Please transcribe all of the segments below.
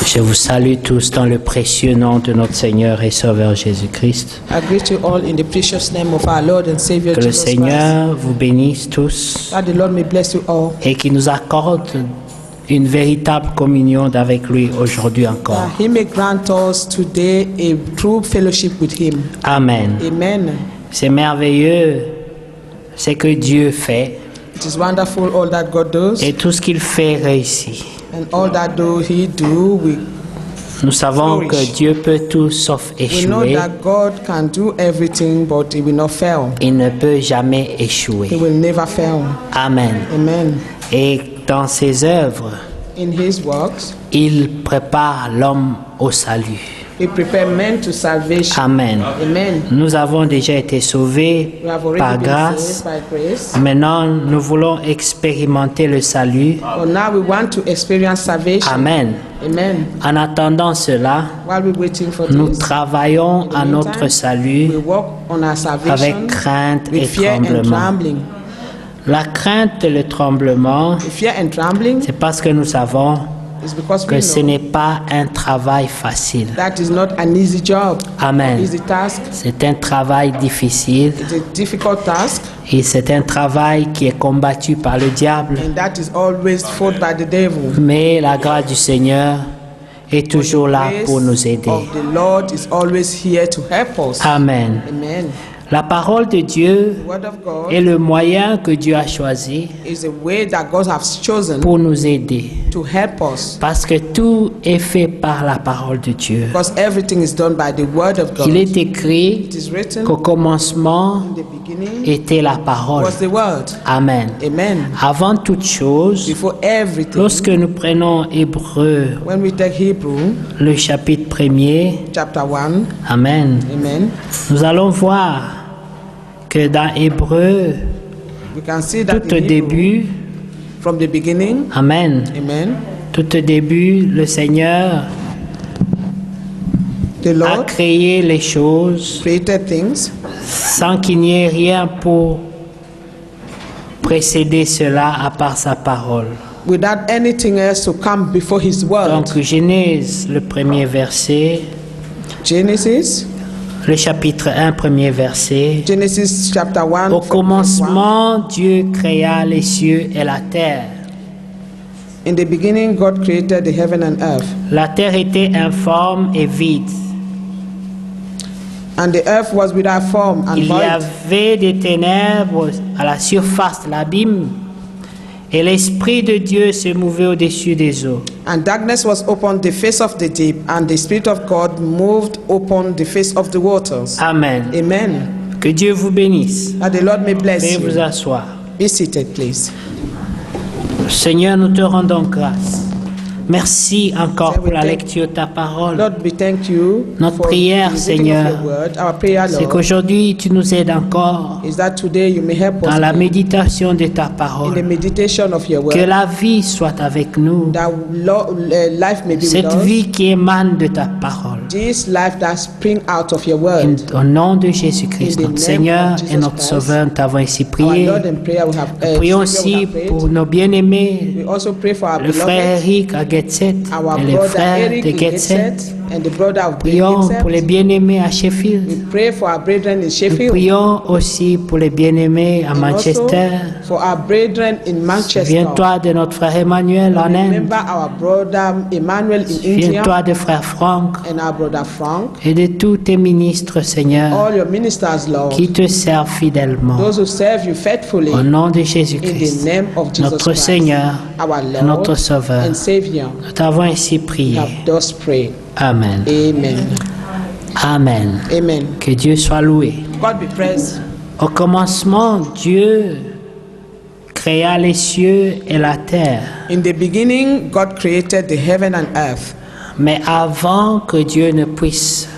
Je vous salue tous dans le précieux nom de notre Seigneur et Sauveur Jésus-Christ. I greet you all in the precious name of our Lord and Savior Que le Jesus Christ. Seigneur vous bénisse tous That the Lord may bless you all. et qu'il nous accorde une véritable communion avec lui aujourd'hui encore. That He may grant us today a true fellowship with Him. Amen. Amen. C'est merveilleux ce que Dieu fait It is wonderful all that God does, et tout ce qu'il fait réussit. and all that He do, Nous savons que Dieu peut tout sauf we know échouer. that God can do everything, but He will not fail. Il ne peut jamais He échouer. will never fail. Amen. Amen. Et dans ses œuvres, In His works, il prépare l'homme au salut. He prepared men to salvation. Amen. Amen. Nous avons déjà été sauvés We have already par been grâce. saved by grace. Maintenant, nous voulons expérimenter le salut. But now we want to experience salvation. Amen. Amen. En attendant cela, While we're waiting for nous this, travaillons à notre we salut work on our salvation avec crainte et with fear and tremblement. trembling. La crainte et le tremblement, The fear and trembling c'est parce que nous savons is because que we ce know n'est pas un travail facile. that is not an easy job, Amen. easy task. C'est un travail difficile It's a difficult task, et c'est un travail qui est combattu par le diable. and that is always fought by the devil. Mais la grâce du Seigneur est toujours là Grace pour nous aider. of the Lord is always here to help us. Amen. Amen. La parole de Dieu The word of God est le moyen que Dieu a choisi is a way that God has chosen pour nous aider. to help us, Parce que tout est fait par la parole de Dieu. because everything is done by the word of God. Il est écrit It is written qu'au commencement in the beginning était la parole. was the word. Amen. Amen. Avant toute chose, Before everything, lorsque nous prenons Hébreu, when we take Hebrew le chapitre 1er, chapter 1, Amen, amen, nous allons voir que dans Hébreu, we can see that tout au in Hebrew, début, from the beginning, Amen, amen, tout au début, le Seigneur the a Lord créé les choses created things sans qu'il n'y ait rien pour précéder cela à part sa parole. without anything else to come before His word. Donc Genèse, le premier verset, Genesis, le chapitre 1, premier verset. Genesis chapter 1. Au from verse 1. commencement, Dieu créa les cieux et la terre. In the beginning, God created the heaven and earth, La terre était informe et vide. and the earth was without form and Il y void, avait des ténèbres à la surface de l'abîme, et l'Esprit de Dieu se mouvait au-dessus des eaux. and darkness was upon the face of the deep, and the Spirit of God moved upon the face of the waters. Amen. Amen. Que Dieu vous bénisse. That the Lord may bless Veuillez vous you. asseoir. Be seated, please. Seigneur, nous te rendons grâce. Merci encore pour la lecture de ta parole. Lord, we thank you Notre for prière, the reading Seigneur, of your word. Our prayer, C'est Lord, qu'aujourd'hui, tu nous aides encore is that today you may help dans us la méditation de ta in the parole. meditation of your Que word, la vie soit avec nous. that life may be with Cette us. vie qui émane de ta parole. This life that spring out of your word. Au nom de Jésus-Christ, In the notre name Seigneur of Jesus et notre Christ, Sauveur, nous t'avons ainsi Our prié. Lord and prayer we have Prions Savior, we aussi have prayed. pour nos bien-aimés, We also pray for our le frère beloved, Eric à Getset our et les brother frères Eric de in Getset. Getset and the brother of Prions pour les Getset. bien-aimés à Sheffield. We pray for our brethren in Nous Sheffield, prions aussi pour les bien-aimés à and also Manchester. for our brethren in Manchester. Souviens-toi de notre frère Emmanuel en Inde. Remember our brother Emmanuel in India Souviens-toi de frère Franck and our brother Frank. et de tous tes ministres, Seigneur, All your ministers, Lord, qui te servent fidèlement. those who serve you faithfully, Au nom de in the Jésus-Christ, name of Jesus notre Christ, Seigneur, our Lord notre Sauveur. and Savior. Nous t'avons ainsi We prié. have thus prayed. Amen. Amen. Amen. Amen. Que Dieu soit loué. God be praised. Au commencement, Dieu créa les cieux et la terre. In the beginning, God created the heaven and earth. Mais avant que Dieu ne puisse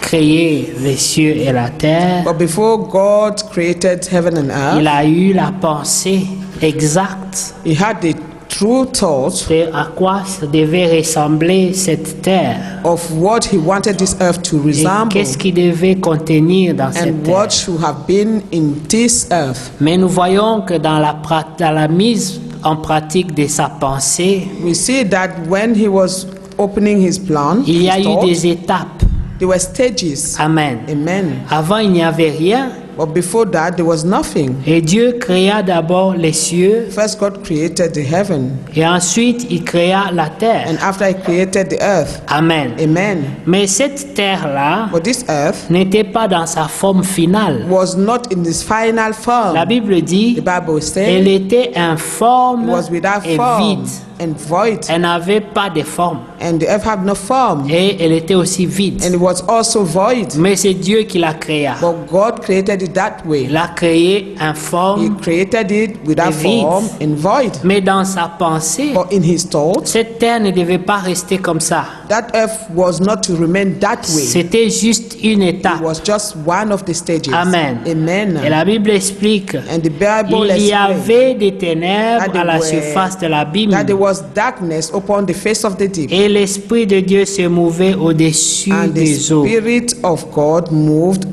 créer les cieux et la terre, But before God created heaven and il earth, a eu la pensée exacte He had the true thought de à quoi ça devait ressembler cette terre of what He wanted this earth to et resemble qu'est-ce qui devait contenir dans cette and terre. what should have been in this earth. Mais nous voyons que dans la mise en pratique de sa pensée, We see that when He was opening his plan, il y a his eu thought, des étapes. there were stages. Amen. Amen. Avant, il n'y avait rien. But before that, there was nothing. Et Dieu créa d'abord les cieux. First, God created the heaven, Et ensuite, il créa la terre. and after He created the earth. Amen. Amen. Mais cette terre-là But this earth n'était pas dans sa forme finale. was not in this final form. La Bible dit, The Bible elle says était it informe was without et form vide. and void, Elle n'avait pas de forme. and the earth had no form, Et elle était aussi vide. and it was also void. Mais c'est Dieu qui l'a créée. But God created it that way. Il l'a créé He informe. created it without vide. form and void. Mais dans sa pensée, But in His thoughts, cette terre ne devait pas rester comme ça. that earth was not to remain that way. C'était juste une It étape. was just one of the stages. Amen. Amen. Et la Bible explique, And the Bible il y explains avait des ténèbres that à la there were- surface de l'abîme. that there was darkness upon the face of the deep, Et l'Esprit de Dieu se mouvait au-dessus and the des eaux. Spirit of God moved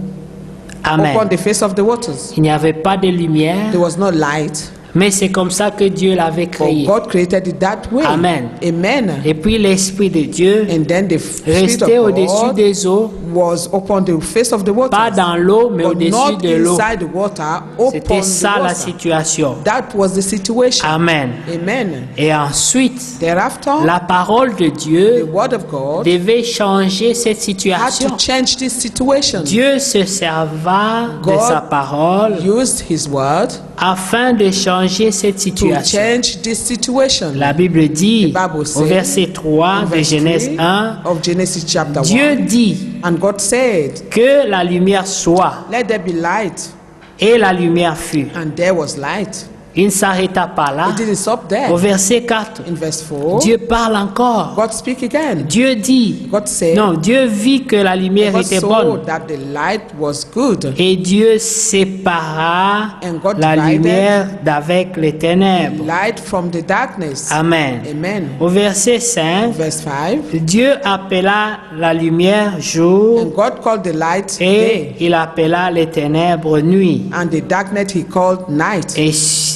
upon Amen. the face of the waters. Il n'y avait pas de lumière, There was no light, mais c'est comme ça que Dieu l'avait but créé. God created it that way. Amen. Amen. Et puis l'Esprit de Dieu And then the Spirit restait of au-dessus God des eaux, was upon the face of the waters, pas dans l'eau, mais but au-dessus not de l'eau. inside the water, upon C'était the ça la water. situation. That was the situation. Amen. Amen. Et ensuite, Thereafter, la parole de the Dieu word of God devait changer cette had situation. to change this situation. Dieu se serva de God sa parole used His word afin de changer cette to situation. change this situation. La Bible dit The Bible au says, verset 3 In de verse Genèse 3 1, of Genesis chapter Dieu 1, dit and God said, que la lumière soit, "Let there be light," et la lumière fut. and there was light. Il ne s'arrêta pas là. It didn't stop Au there. verset 4, In verse 4, Dieu parle encore. God speak again. Dieu dit, God said, non, Dieu vit que la lumière God était saw bonne. that the light was good, Et Dieu sépara and God la divided lumière d'avec les ténèbres. light from the darkness. Amen. Amen. Au verset 5, Verse 5, Dieu appela la lumière jour and God called the light et day, il appela les ténèbres nuit. and the darkness He called night. Et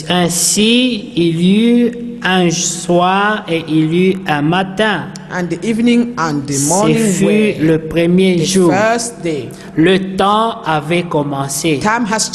ainsi il y eut un soir et il y eut un matin. And the evening and the Ce morning fut were le premier the jour. first day. Le temps avait commencé. Time has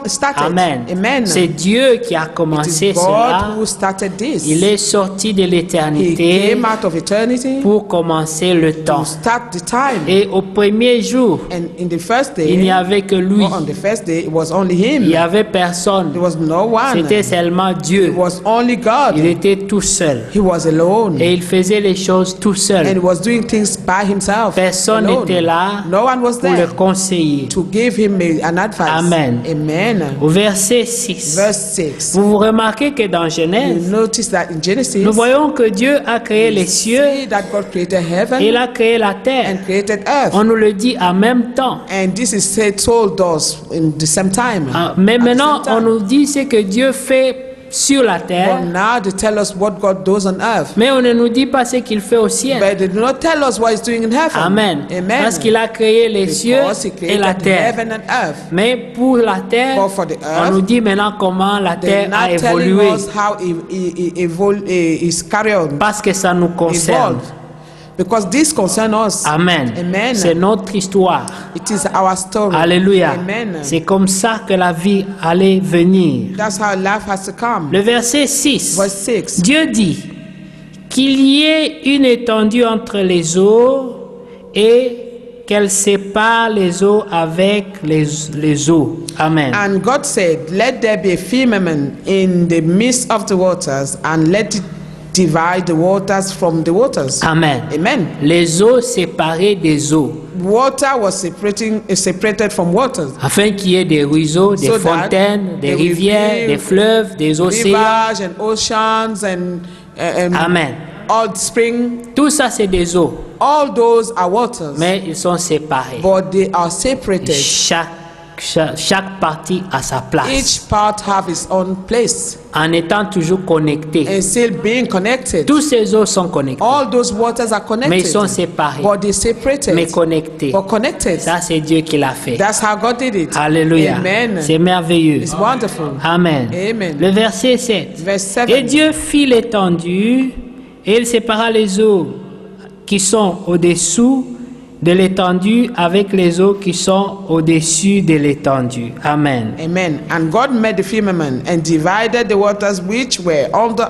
started. Amen. Amen. C'est Dieu qui a It commencé is God cela. who started this. Il est sorti de He l'éternité came out of eternity pour commencer le to temps. start the time. Et au premier jour, And in the first il n'y day, avait que lui. on the first day, it was only Il Him. n'y avait personne. There was no one. C'était seulement It Dieu. was only God. Il était tout seul. He was alone. Et il faisait les choses tout And seul. he was doing things by himself. Personne alone. n'était là No one was pour le there conseiller. to give him an advice. Amen. Amen. Au verset 6, Verse 6. vous remarquez que dans You Genèse, notice that in Genesis, nous voyons que Dieu a créé les cieux see that God created et heaven il a créé la terre. and created earth. On nous le dit en même temps. And this is said, told us in the same time. Mais At the maintenant, same on time. nous dit ce que Dieu fait sur la terre, But now they tell us what God does on earth. mais on ne nous dit pas ce qu'il fait au ciel. But they do not tell us what He's doing in heaven. Amen. Amen. Parce qu'il a créé les cieux Because He et la created terre. heaven and earth. Mais pour la terre, But for the on earth, nous dit maintenant comment la they're terre a not telling évolué. us how is carry on. Parce que ça nous concerne. Evolved. Because this concerns us. Amen. Amen. C'est notre histoire. It is our story. Alléluia. Amen. C'est comme ça que la vie allait venir. That's how life has to come. Le verset 6. Verse 6. Dieu dit qu'il y ait une étendue entre les eaux et qu'elle sépare les eaux avec les eaux. Amen. And God said, "Let there be a firmament in the midst of the waters, and let it divide the waters from the waters." Amen. Amen. Les eaux séparées des eaux, Water was separated from waters. afin qu'il y ait des ruisseaux, des So that fontaines, des there will rivières, be des fleuves, des océans. Rivers and oceans and Amen. all spring. Tout ça, c'est des eaux, All those are waters, mais ils sont séparés. but they are separated. Chaque partie a sa place, Each part have its own place en étant toujours connecté. and still being connected. Tous ces eaux sont connectées, All those waters are connected, mais ils sont séparés, but they separated, mais connectés. but connected. Ça, c'est Dieu qui l'a fait. That's how God did it. Alléluia. Amen. C'est merveilleux. It's wonderful. Amen. Amen. Le verset 7. Verse 7. Et Dieu fit l'étendue et il sépara les eaux qui sont au-dessous de l'étendue avec les eaux qui sont au-dessus de l'étendue. Amen. Amen. And God made the firmament and divided the waters which were under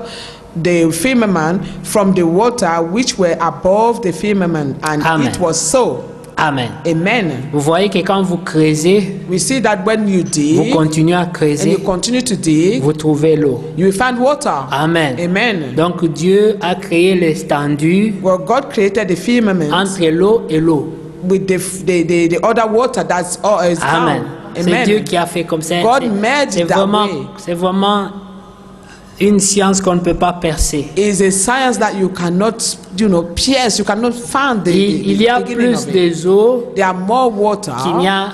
the firmament from the water which were above the firmament. And Amen. it was so. Amen. Amen. Vous voyez que quand vous creusez, We see that when you vous dig continuez à and you creuser, continue to dig, vous trouvez l'eau. you will find water. Amen. Amen. Donc Dieu a créé l'étendue Well, God created the firmament entre l'eau et l'eau. with the other water that's all is Amen. found. C'est Dieu Amen. qui a fait comme ça. God made C'est it that vraiment, way. c'est vraiment une science qu'on ne peut pas percer. Is a science that you cannot, pierce. You cannot find the Il y a beginning plus of it. des eaux There are more water qu'il n'y a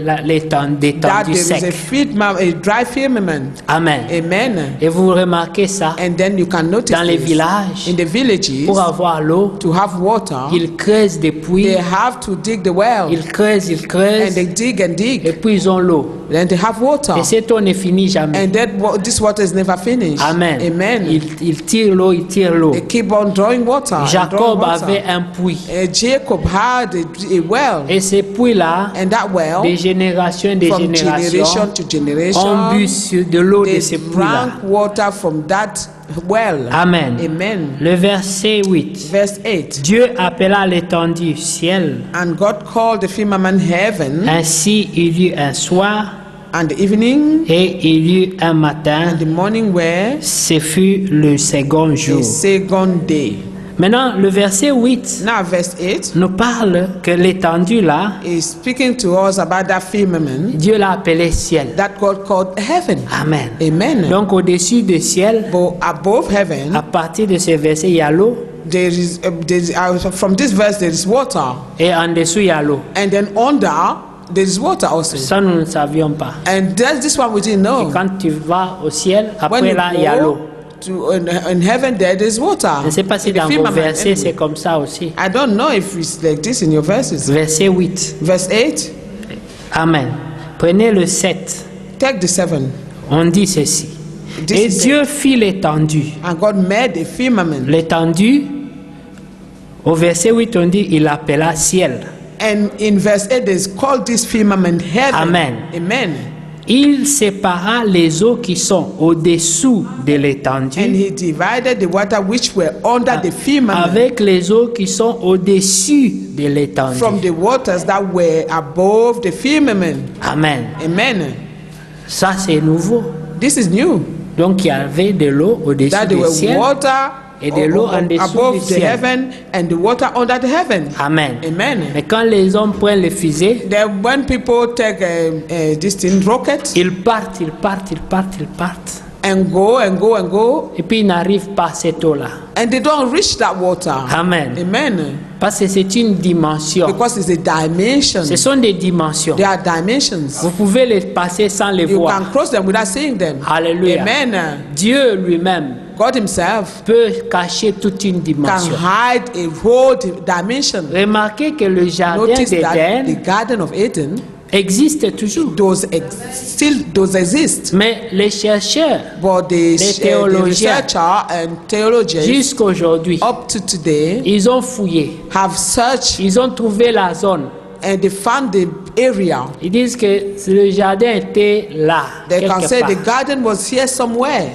that d'étendue there is a sec. a dry firmament. Amen. Amen. Et vous remarquez ça, And then you can notice dans les this. villages, In the villages, pour avoir l'eau, to have water, ils creusent des puits, they have to dig the well, ils creusent, and they dig and et dig, puis ils ont l'eau. then they have water, Et cette eau ne finit jamais. and then this water is never finished. Amen. Amen. Ils tirent l'eau, ils tirent l'eau. They keep on drawing water. and Jacob drawing water. avait un puits. Jacob had a well, Et ces puits-là, and that well, des générations et des from generation générations, to ont generation, bu de l'eau de they ces puits-là. drank water from that well. Amen. Amen. Le verset 8. Verse 8. Dieu appela l'étendue ciel. And God called the firmament heaven, Ainsi il y eut un soir and the evening et il y eut un matin. and the morning were Ce fut le second a jour. second day. Maintenant, le verset 8 Now verse 8 nous parle que l'étendue là, is speaking to us about that firmament Dieu l'a appelé ciel. that God called heaven. Amen. Amen. Donc au-dessus du ciel, But above heaven, à partir de ce verset, il y a l'eau there is from this verse there is water, et en dessous il y a l'eau. and then under there is water also. Ça, nous ne savions pas. And there's this one we didn't Et know. quand tu vas au ciel, When après you là, il y a l'eau. go to in heaven, there is water. Je ne sais pas si In the dans vos firmament, versets anyway. c'est comme ça aussi. I don't know if it's like this in your verses. Verset 8. Verse 8, Amen. Prenez le 7. take the 7. On dit ceci. This Et is Dieu fit l'étendue. And God made a firmament. L'étendue, au verset 8, on dit il appela ciel. And in verse 8, there's called this firmament heaven. Amen. Amen. Il sépara les eaux qui sont au-dessous de And l'étendue he divided the water which were under the firmament avec les eaux qui sont au-dessus de l'étendue. from the waters that were above the firmament. Amen. Amen. Ça, c'est nouveau. This is new. Donc, il y avait de l'eau au-dessus That there du were ciel. water et de l'eau en dessous above du the ciel. heaven and the water under the heaven. Amen. Amen. Mais quand les hommes prennent les fusées, Then when people take this thing rocket ils partent, ils partent, ils partent, ils partent. and go and go and go, Et puis ils n'arrivent pas à cette eau-là. and they don't reach that water. Amen. Amen. Parce que c'est une dimension. Because it's a dimension. Ce sont des dimensions. There are dimensions. Vous pouvez les passer sans les You voir. can cross them without seeing them. Alléluia. Amen. Dieu lui-même God himself peut cacher toute une can dimension. hide a whole dimension. Remarquez que le jardin Notice that the d'Éden Garden of Eden existe toujours. still does exist. Mais les chercheurs, But Les the théologiens, researcher and theologians jusqu'aujourd'hui, up to today ils ont fouillé. have searched Ils ont trouvé la zone. and they found the area. Ils disent que le jardin était là, They can quelque say part. the garden was here somewhere.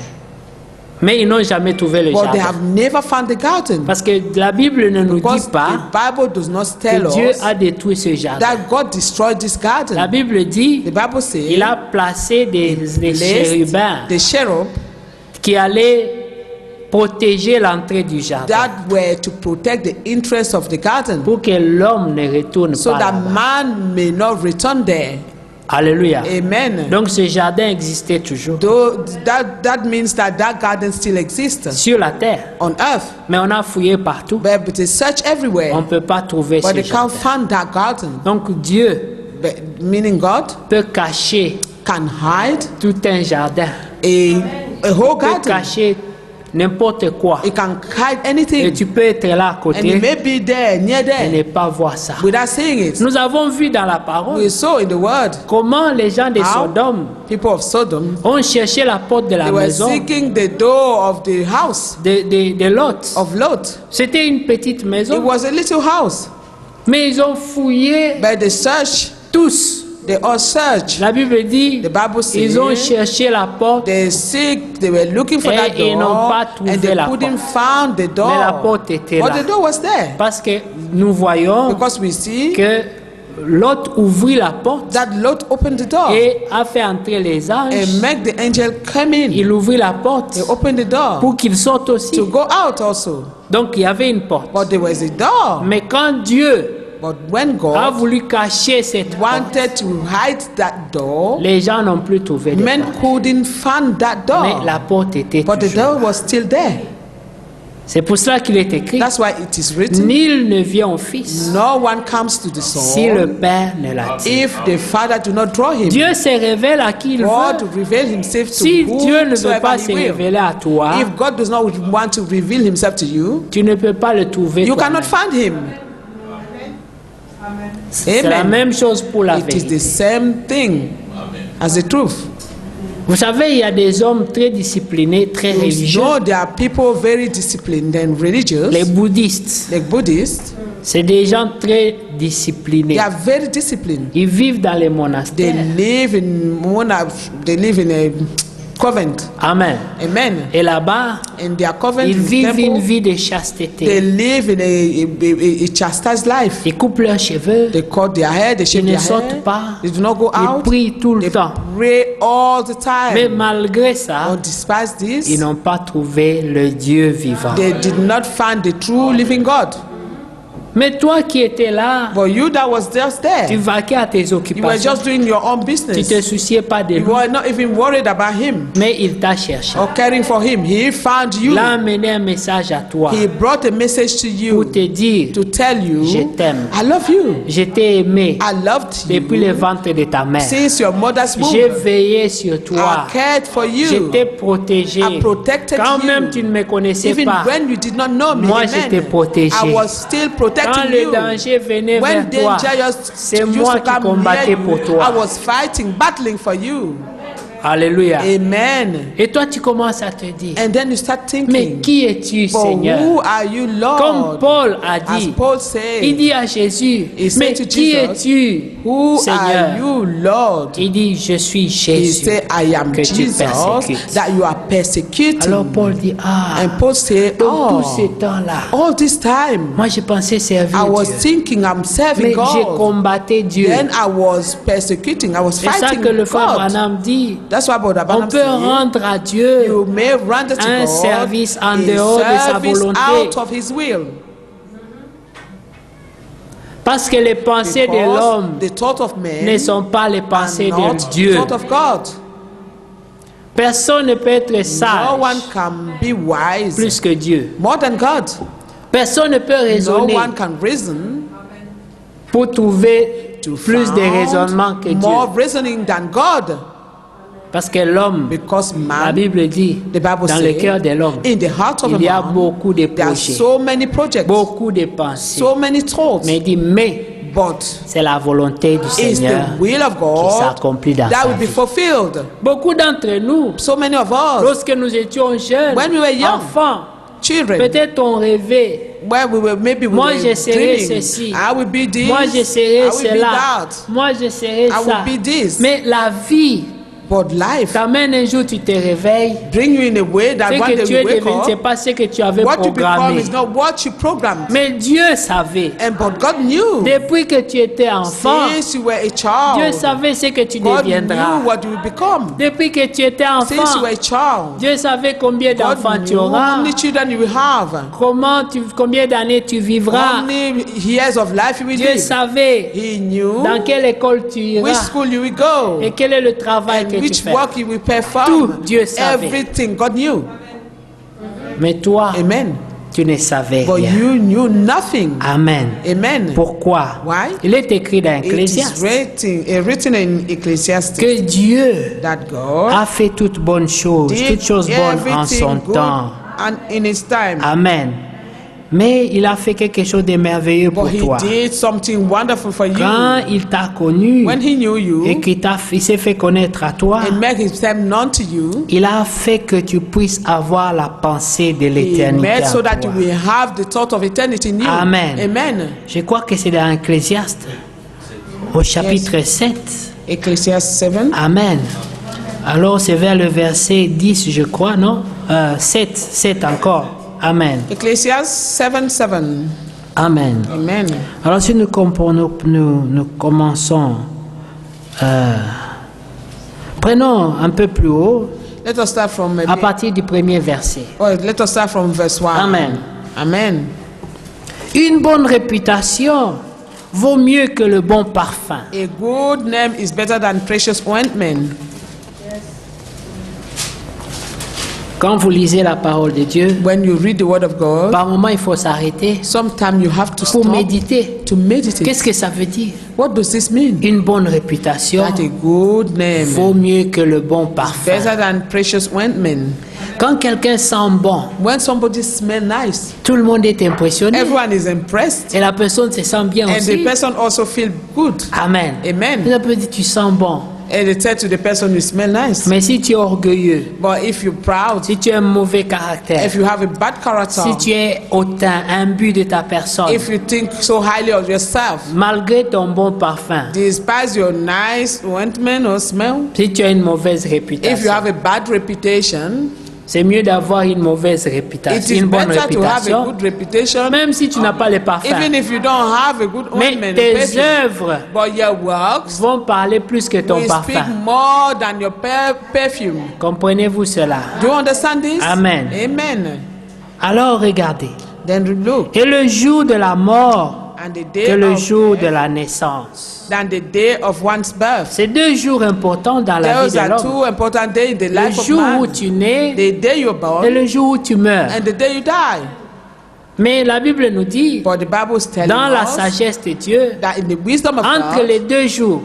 Mais ils n'ont jamais trouvé le But they jardin. have never found the garden. Parce que la Bible ne nous Because dit pas the Bible does not tell que Dieu us a détruit ce jardin. that God destroyed this La garden. Bible dit The Bible says il a placé des chérubins the cherub qui allaient protéger l'entrée du jardin that were to protect the interests of the garden pour que l'homme ne retourne so pas that là-bas. man may not return there. Alléluia. Amen. Donc ce jardin existait toujours Though that means that garden still exists sur la terre. on earth. Mais on a fouillé partout. But they search On everywhere. ne peut pas trouver But ce they can't jardin. find that garden. Donc Dieu Meaning God peut cacher can hide tout un jardin. a whole Peut garden. cacher n'importe quoi. It can hide Et anything. tu peux être là à And it côté may be there, near et there, ne pas voir ça. without seeing it. Nous avons vu dans la parole We saw in the word comment les gens de how Sodome people of Sodom, ont cherché la porte de la they were maison seeking the door of the house de Lot. of Lot. C'était une petite It maison, was a little house, mais ils ont fouillé but they searched, tous. they all searched. La Bible dit, The Bible says ils ont cherché la porte, they were looking for Et that ils n'ont door, pas trouvé and they la couldn't porte. find the door. mais la porte était But là. the door was there. Parce que nous voyons Because we see que Lot ouvrit la porte that Lot opened the door et a fait entrer les anges. and make the angel come in. Il ouvrit la porte They opened the door pour qu'ils sortent aussi. to go out also. Donc il y avait une porte. But there was a door. Mais quand Dieu But when a God voulu cacher cette porte, wanted to hide that door, les gens n'ont plus trouvé de men porte. couldn't find that Mais door. la porte était But the toujours. door was still there. C'est pour cela qu'il est écrit, That's why it is written, nul ne vient au Fils no one comes to the si le Son Père ne l'attire. if the Father do not draw him. Dieu se révèle à qui il God veut. reveal himself to Si Dieu ne veut whomsoever pas he se will. révéler à toi, If God does not want to reveal himself to you, tu ne peux pas le trouver you toi-même. cannot find him. C'est la Amen. même chose pour la It is vérité. the same thing as the truth. Vous savez, il y a des hommes très disciplinés, très You religieux. know there are people very disciplined and religious, Les bouddhistes, like Buddhists. c'est des gens très disciplinés. They are very disciplined. Ils vivent dans les They monastères. live in a convent. Amen. Amen. Et là-bas, In their convent, ils vivent une temple, vie de they chasteté. live in a chastised life. Ils coupent leurs cheveux. They cut their hair, they Ils shave ne their sortent hair. pas. They do not go Ils out. prient tout le They temps. pray all the Mais time. malgré ça, But despite ils this, n'ont pas trouvé le Dieu vivant. they did not find the true living God. Mais toi qui étais là, But you that was just tu there, vaquais à tes you were occupations. just doing your own Tu te business. souciais pas de You lui. were not even worried about him Mais il t'a cherché. or caring for him. He found you. Il a amené un message à toi He brought a message to pour you te dire, to tell you, je t'aime. I love you. Je t'ai aimé I loved depuis le you ventre de ta mère. since your mother's J'ai womb. veillé sur toi. I cared for Je you. t'ai protégé. I protected Quand you. même tu ne me connaissais Even pas. when you did not know me, Moi, amen, je t'ai protégé. I was still Quand protecting le you. danger venait When vers toi, danger c'est used moi to qui come combattais near pour you, toi. I was fighting, battling for you. Alléluia. Amen. Et toi, tu commences à te dire, And then you start mais thinking, qui es-tu, but Seigneur? who are you, Comme Lord? Paul a As dit, Paul il said, dit à Jésus, He said mais to qui Jesus, es-tu, who Seigneur? are you, Lord? Il dit, je suis He Jésus said, I am que tu Jesus persécutes. that you are persecuting. Alors Paul dit, ah, And Paul said, donc tout ce oh, temps-là, all this time, moi je pensais servir I was Dieu, thinking I'm serving mais j'ai God. combatté Dieu. Then I was persecuting, I was C'est ça fighting que le frère God. Branham dit. That's why Brother On Branham peut said, rendre à Dieu you may render to un God service en a dehors de sa service volonté. out of His will. parce que les pensées de Because l'homme the thought of ne man sont pas les pensées are not de the Dieu. thought of God. Personne ne peut être No sage one can be wise plus que Dieu. more than God. Personne ne peut No raisonner one can reason pour trouver to plus de found raisonnement que Dieu. more reasoning than God. Parce que l'homme, Because la man, Bible dit, the Bible dans le says, cœur de l'homme, in the heart of a il y a man, beaucoup de there are projets, so many projects, beaucoup de pensées. so many thoughts, Mais il dit, mais but c'est la volonté du it's Seigneur the will of qui God s'accomplit dans that sa will be vie. fulfilled. Beaucoup d'entre nous, So many of us, lorsque nous étions jeunes, When we were young, enfants, children, peut-être on rêvait. where we were maybe we Moi, were je serai dreaming, ceci. I will be this, Moi, je serai I will be cela. that. Moi, je serai I ça. will be this. Mais la vie But life t'amène un jour, tu te réveilles. bring you in a way that Ce one que day tu you es wake devenu, c'est up, pas ce que tu avais what you become programmé. is not what you programmed. Mais Dieu savait. And but God knew Depuis que tu étais enfant, since you were a Dieu child, savait ce que tu God deviendras. knew what you will become. Depuis que tu étais Since you enfant, were a child, Dieu savait combien d'enfants God tu knew how auras, many children you will have, combien d'années tu how vivras. many years of life you will Dieu live. savait He knew dans quelle école tu which iras school you will go et quel est le travail and que tu which fais. work you will perform. Tout Dieu savait. Everything God knew. Mais toi, Amen. tu ne savais But rien. you knew nothing. Amen. Amen. Pourquoi? Why? Il est écrit dans It is Ecclésiaste written in Ecclesiastes que Dieu that God a fait toutes bonnes choses, did toutes choses bonnes en everything son good temps. and in his time. Amen. Mais il a fait quelque chose de merveilleux pour But he toi. did something wonderful for Quand you. il t'a connu When he knew et you qu'il s'est fait connaître à toi, and made himself known to you, il a fait que tu puisses avoir la pensée de he l'éternité made so en that toi. you will have the thought of eternity in you. Amen. Amen. Je crois que c'est dans Ecclésiaste, au chapitre 7. Ecclesiastes 7. Amen. Alors c'est vers le verset 10, je crois, non 7 encore. Amen. Ecclesiastes 7:7. Amen. Amen. Alors si nous comprenons, nous commençons. Prenons un peu plus haut, Let us start from à partir du premier verset. let us start from verse 1. Amen. Amen. Une bonne réputation vaut mieux que le bon parfum. A good name is better than precious ointment. Quand vous lisez la parole de Dieu, When you read the word of God, par moment il faut s'arrêter sometimes you have to pour stop méditer. to meditate. Qu'est-ce que ça veut dire? What does this mean? Une bonne réputation That a good name vaut mieux que le bon parfum. better than precious ointment. Quand quelqu'un sent bon, When somebody smells nice, tout le monde est impressionné everyone is impressed, et la personne se sent bien and the aussi. person also feels good. Amen. Amen. La personne dit tu sens bon. And they tell to the person you smell nice. Mais si tu es orgueilleux, But if you're proud, si tu as un mauvais caractère, if you have a bad character, si tu es hautain, imbu de ta personne, if you think so highly of yourself, malgré ton bon parfum, despise your nice ointment or smell, si tu as une mauvaise if you réputation, have a bad reputation, c'est mieux d'avoir une mauvaise it réputation, is une bonne better to have a réputation, good reputation, même si tu n'as pas le parfum. even if you don't have a good Mais ointment or tes perfume. œuvres But your works vont parler plus que ton will speak parfum. more than your perfume. Comprenez-vous cela? Do you understand this? Amen. Amen. Alors regardez. Then look, Et le jour de la mort and the que day le of jour de death la naissance. than the day of one's birth. C'est 2 jours importants dans la vie Those de are l'homme. two important days in the Le life of jour où man. tu nais The day you're et born le jour où tu meurs. and the day you die. Mais la Bible nous dit, But the Bible is telling dans la us sagesse de Dieu, that in the wisdom of entre God, les 2 jours,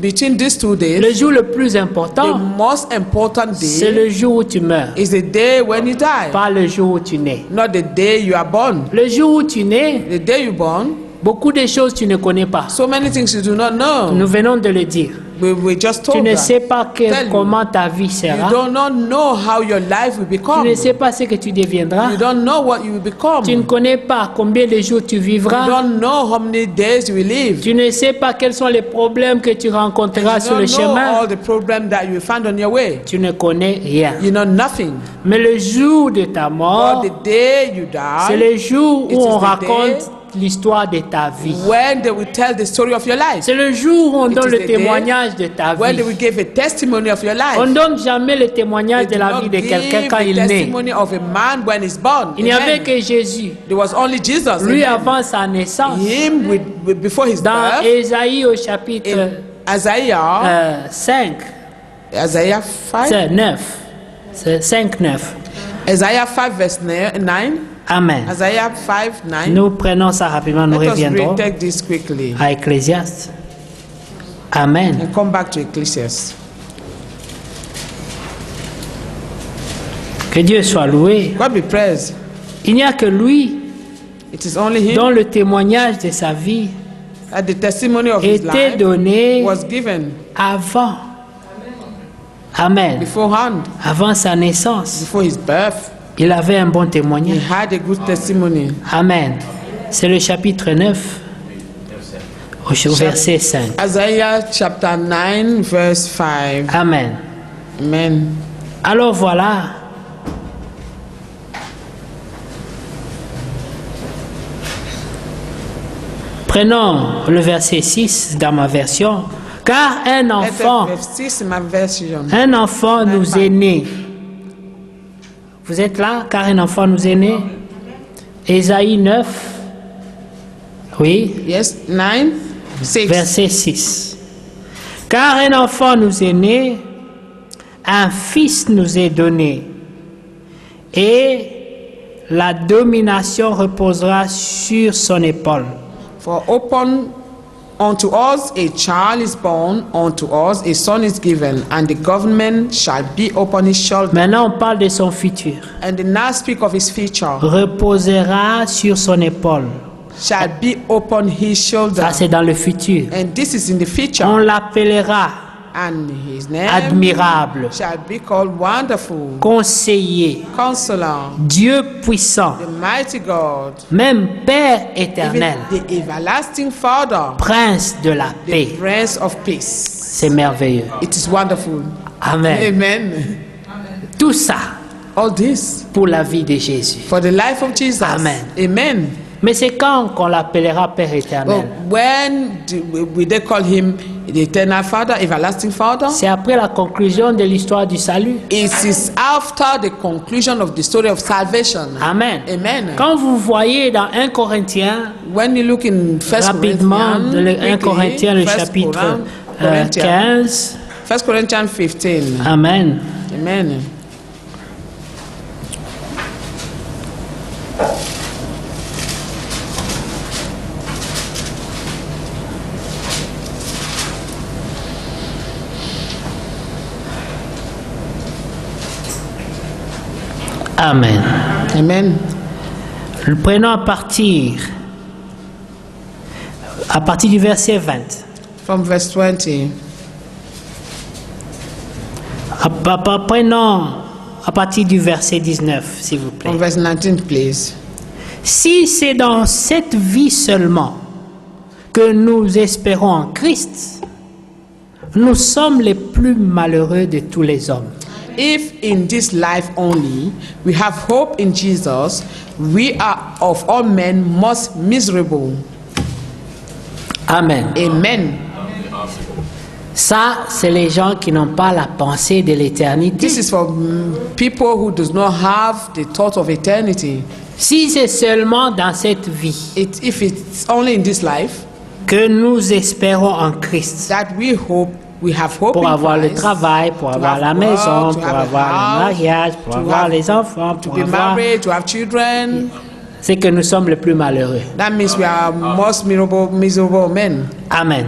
between these 2 days, le jour le plus the important, most important c'est day le jour où tu meurs, is the day when you die, pas le jour où tu nais. not the day you are born. Le jour où tu nais, The day you're born, beaucoup de choses tu ne connais pas. so many things you do not know. Nous venons de le dire. We just Tu told ne that. sais pas Tell you. comment ta vie You sera. do not know how your life will Tu become. ne sais pas ce que tu deviendras. You don't know what you will become. Tu ne You connais pas combien de jours tu vivras. don't know how many days you will live. Tu ne sais pas quels sont les problèmes que tu rencontreras You sur le don't know chemin. all the problems that you will find on your way. Tu ne connais rien. You know nothing. Mais le jour de ta mort, But the day you c'est die, le jour it où is on the raconte l'histoire de ta vie. when they will tell the story of your life, C'est le jour où on It donne is le the day témoignage de ta when they vie. will give a testimony of your life. On ne donne jamais le témoignage They de do la not vie de quelqu'un give quand a il naît. testimony of a man when he's born. Il n'y avait Amen. que Jésus. There was only Jesus. Lui, Amen. avant sa naissance, Him before his dans birth, Ésaïe au chapitre in Isaiah, 5, Isaiah 5, c'est 9. C'est 5, 9. Isaiah 5 verse 9, Amen. Isaiah 5, 9. Nous prenons ça rapidement, nous Let us reviendrons retake this quickly à Ecclésiaste. Amen. and come back to Ecclesiastes. Que Dieu soit loué. God be praised. Il n'y a que lui It is only him dont le témoignage de sa vie that the testimony of his était life donné was given avant. Amen. beforehand, Avant sa naissance. before his birth. Il avait un bon He témoignage. had a good testimony. Amen. C'est le chapitre 9 au verset 5. Isaiah chapter 9 verse 5. Amen. Amen. Alors voilà. Prenons le verset 6 dans ma version. Car un enfant, Verse 6 in my version. un enfant nous est né. Vous êtes là? Car un enfant nous est né. Ésaïe 9. Oui. Yes, 9, 6. Verset 6. Car un enfant nous est né, un fils nous est donné, et la domination reposera sur son épaule. For Unto us a child is born, unto us a son is given, and the government shall be upon his shoulder. Maintenant, on parle de son futur. And the now speak of his future. Reposera sur son épaule. Shall be upon his shoulder. Ça, c'est dans le futur. And this is in the future. On l'appellera And his name admirable, shall be called Wonderful, conseiller, Counselor, Dieu puissant, the Mighty God, même Père even éternel, the Everlasting Father, Prince de la the paix. Prince of Peace. C'est merveilleux. It is wonderful. Amen. Amen. Tout ça All this pour la vie de Jésus. for the life of Jesus. Amen. Amen. Mais c'est quand qu'on l'appellera Père But éternel? when we they call him the Eternal Father, Everlasting Father? C'est après la conclusion de l'histoire du salut. It is after the conclusion of the story of salvation. Amen. Amen. Quand vous voyez dans 1 Corinthiens, When you look in First rapidement, dans le 1 Corinthians, Corinthiens, le First chapitre Corinthians, 15. 1 Corinthians 15. Amen. Amen. Amen. Amen. Prenons à partir du verset 20. From verse 20. Prenons à partir du verset 19, s'il vous plaît. From verse 19, please. Si c'est dans cette vie seulement que nous espérons en Christ, nous sommes les plus malheureux de tous les hommes. If in this life only we have hope in Jesus, we are of all men most miserable. Amen. Amen. Ça, c'est les gens qui n'ont pas la pensée de l'éternité. This is for people who does not have the thought of eternity. Si c'est seulement dans cette vie If it's only in this life que nous espérons en Christ, that we have hope pour in avoir le Christ, travail, pour to avoir have la work, maison, to pour have a avoir le house, mariage, pour to avoir have- les enfants, to pour be avoir... married, to have children, C'est que nous sommes les plus malheureux. that means we are most miserable men. Amen.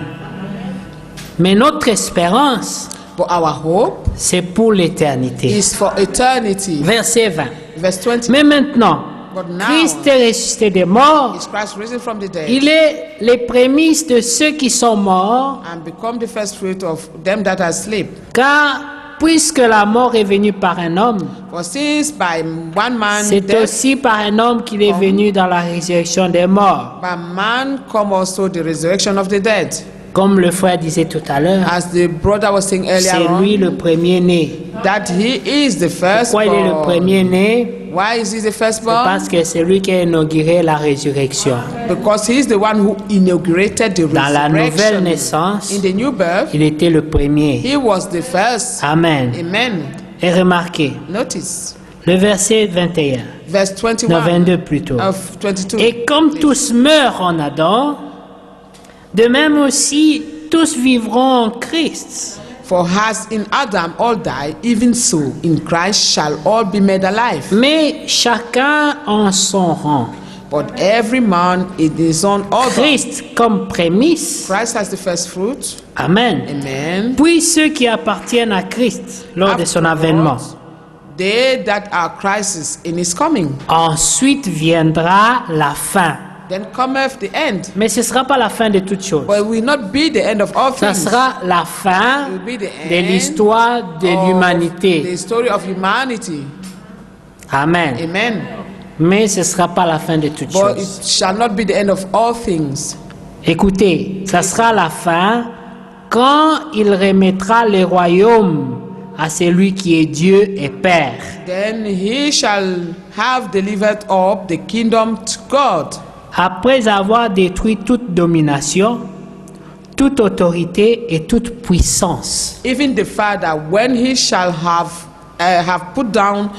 Mais notre espérance, But our hope c'est pour l'éternité. is for eternity. Verset 20. Verse 20. Mais maintenant, But now, Christ est ressuscité des morts. is Christ risen from the dead Il est les prémices de ceux qui sont morts, and become the first fruit of them that are asleep? car puisque la mort est venue par un homme, For since by one man c'est death, aussi par un homme qu'il est venu dans la résurrection des morts. by man come also the resurrection of the dead. Comme le frère disait tout à l'heure, As the brother was saying c'est earlier lui on, le premier-né. that he is the Pourquoi il est le firstborn. premier-né? Why is he the firstborn? Parce que c'est lui qui a inauguré la résurrection. Because he is the one who inaugurated the Dans la nouvelle resurrection. naissance, In the new birth, il était le premier. he was the first. Amen. Amen. Et remarquez, Notice le verset 21, verse non 21 22 plutôt. of 22. Et comme tous meurent en Adam, de même aussi tous vivront en Christ. For as in Adam all die, even so in Christ shall all be made alive. Mais chacun en son rang. But every man in his own order. Christ comme prémisse. Christ has the first fruit. Amen. Amen. Puis ceux qui appartiennent à Christ lors de son avènement. They that are Christ's in his coming. Ensuite viendra la fin. Then cometh the end. Mais ce ne sera pas la fin de toutes choses. But it will not be the end of all Ça things. sera la fin It will be the de end l'histoire de of l'humanité. The story of humanity. Amen. Amen. Mais ce ne sera pas la fin de toutes But choses. it shall not be the end of all things. Écoutez, ça sera la fin quand il remettra le royaume à celui qui est Dieu et Père. Then he shall have delivered up the kingdom to God. Après avoir détruit toute domination, toute autorité et toute puissance. Even the Father, when he shall have put down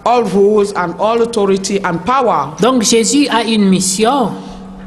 all rules and all authority and power, Donc Jésus a une mission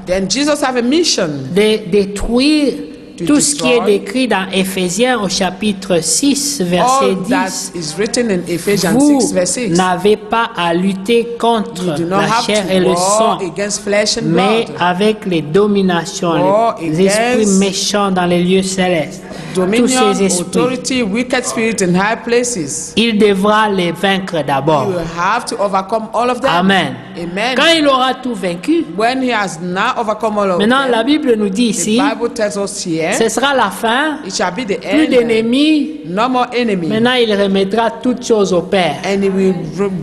then Jesus have a mission de détruire to Tout ce qui est destroy. décrit dans Éphésiens au chapitre 6, verset All that 10. is written in Ephesians Vous 6, verse 6. n'avez pas à lutter contre You do not la have chair et to le war sang, against flesh and mais blood. avec les dominations, War les esprits against méchants dans les lieux célestes. Tous Dominion, ces esprits, authority, wicked spirit in high places. il devra les vaincre You d'abord. will have to overcome all of them. Amen. Amen. Quand il aura tout vaincu, When he has now overcome all of maintenant them, la Bible nous dit the ici, Bible tells us here, ce sera la fin, it shall be the plus end. d'ennemis. No more enemy. Maintenant il remettra toutes choses au Père. And he will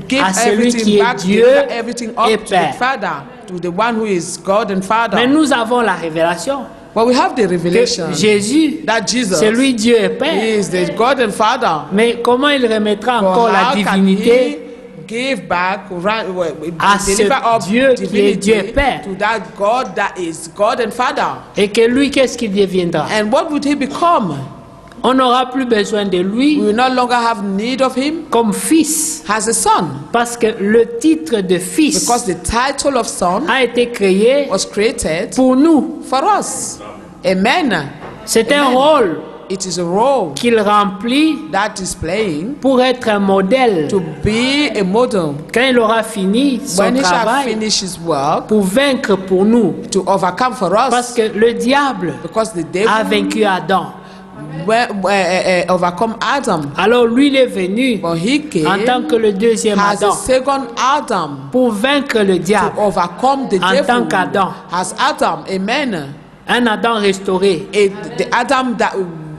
give À celui qui everything est back, Dieu deliver everything up et to the Père. Father, to the one who is God and Father. Mais nous avons la révélation But we have the revelation que Jésus, that Jesus c'est lui Dieu et Père. is the God and Father. Mais comment il remettra But encore la how can divinité he give back, à ce deliver up Dieu qui est Dieu et divinity Père? to that God that is God and Father? Et que lui, qu'est-ce qu'il deviendra? And what would he become? On n'aura plus besoin de We lui will no longer have need of him comme fils. as a son, Parce que le titre de fils because the title of son a été créé was created pour nous. for us. Amen. C'est un Amen. rôle It is a role qu'il remplit that is playing pour être un modèle. to be a model Quand il aura fini son when he shall travail, finish his work pour vaincre pour nous. to overcome for Parce us, que le diable because the a devil vaincu Adam. overcome Adam. Alors lui, il est venu But he en came tant que le deuxième as a Adam second Adam pour vaincre le to diable. overcome the En tant devil qu'Adam. as Adam. Amen. Un Adam restauré. The Adam that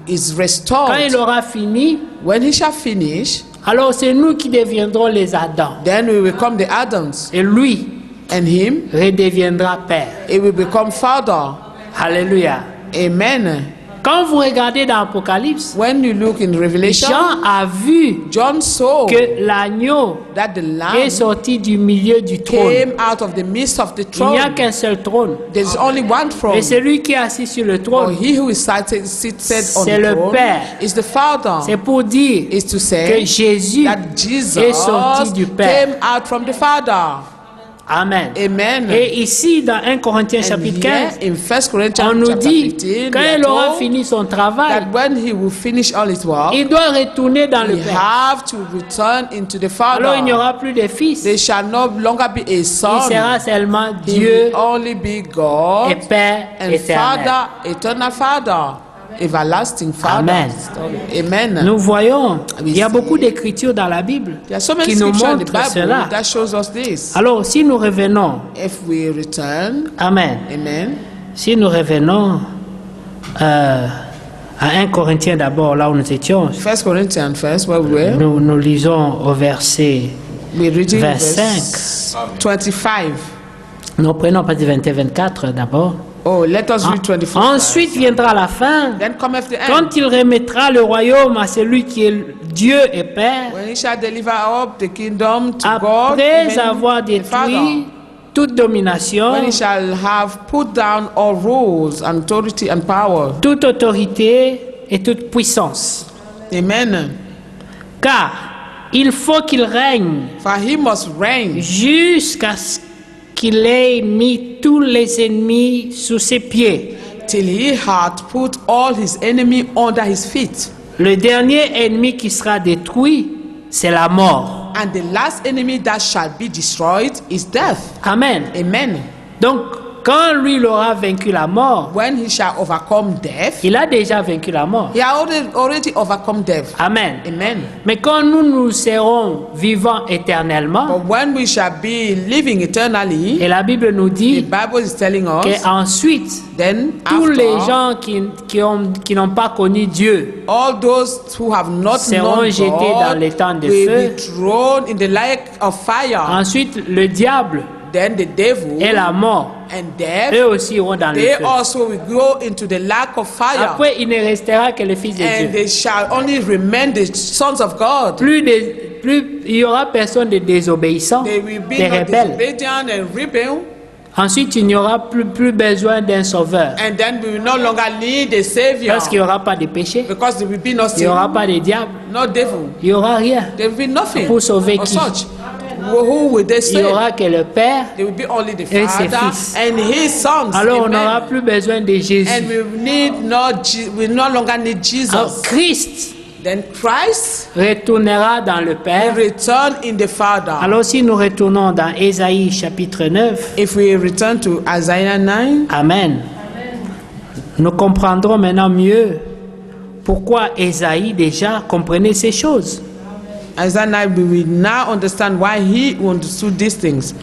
is Quand il restored, aura fini, when he shall finish, alors c'est nous qui deviendrons les Adams. then we will become the Adams, Et lui and him, redeviendra Père. he will become Father. Alléluia. Amen. Quand vous regardez dans l'Apocalypse, When you look in Revelation, Jean a vu John saw que l'agneau that the est Lamb sorti du milieu du trône. came out of the midst of the Il n'y a throne. qu'un seul trône. There's only one throne. Et celui qui est assis sur le But trône, he who is seated on C'est the le throne Père. is the Father. c'est pour dire Is to que say Jésus that Jesus est sorti du Père. came out from the Father. Amen. Amen. Et ici, dans 1 Corinthiens And chapitre here 15, in 1 Corinthians on nous chapter dit, 15, quand we are il aura told fini son travail, that when he will finish all his work, il doit retourner dans le he Père. have to return into the Alors il n'y Father. aura plus de fils. They shall no longer be a Il son. sera seulement He Dieu will only be God et Père and éternel. Father, eternal Father, everlasting Father. Amen. Amen. Nous voyons, il y a see beaucoup d'écritures dans la Bible There are so many qui nous scriptures in the montrent Bible cela. that shows us this. Alors si nous revenons, If we return, Amen, amen. si nous revenons à 1 Corinthiens d'abord, là où nous étions, 1 Corinthians first, where we were, nous lisons au verset, we're reading 25. verse 25. nous prenons à partir du 21-24 d'abord. Oh, let us read 24. Ensuite viendra la fin, Then cometh the end, quand il remettra le royaume à celui qui est Dieu et Père, when he shall deliver up the kingdom to God, après even avoir the Father. détruit toute domination, When he shall have put down all rules and authority and power. toute autorité et toute puissance. Amen. Car il faut qu'il règne For he must reign jusqu'à ce qu'il ait mis tous les ennemis sous ses pieds. till he had put all his enemy under his feet. Le dernier ennemi qui sera détruit, c'est la mort. And the last enemy that shall be destroyed is death. Amen. Amen. Donc, quand lui il aura vaincu la mort, When he shall overcome death, il a déjà vaincu la mort. he has already overcome death. Amen. Amen. Mais quand nous serons vivants éternellement, But when we shall be living eternally, et la Bible nous the dit Bible is telling us, qu'ensuite, then tous after, les gens qui n'ont pas connu Dieu all those who have not seront known jetés dans God les temps de will feu. be thrown in the lake of fire. Ensuite, le diable Then the devil et la mort, and death, eux aussi iront dans le they feu. also will go into the lake of fire. Après, il ne restera que le Fils de And Dieu. they shall only remain the sons of God. Il y aura personne de désobéissant, They will be des not rebelles. disobedient and rebel. Ensuite, il n'y aura plus besoin d'un sauveur. And then we will no longer need a savior. Parce qu'il n'y aura pas de péché, Because there will be no il n'y sin, aura pas de diable, no devil. il n'y aura rien. There will be nothing Pour sauver or qui? such. who will they Il n'y say? aura que le Père. There will be only the Et ses Father fils. and His sons. Alors on Amen. n'aura plus besoin de Jésus. And we no longer need Jesus. Alors Christ Then Christ retournera dans le will Père. return in the Father. Alors si nous retournons dans Ésaïe chapitre 9, If we return to Isaiah 9, Amen. Nous comprendrons maintenant mieux pourquoi Ésaïe déjà comprenait ces choses. Isaiah 9, we will now understand why he understood these things.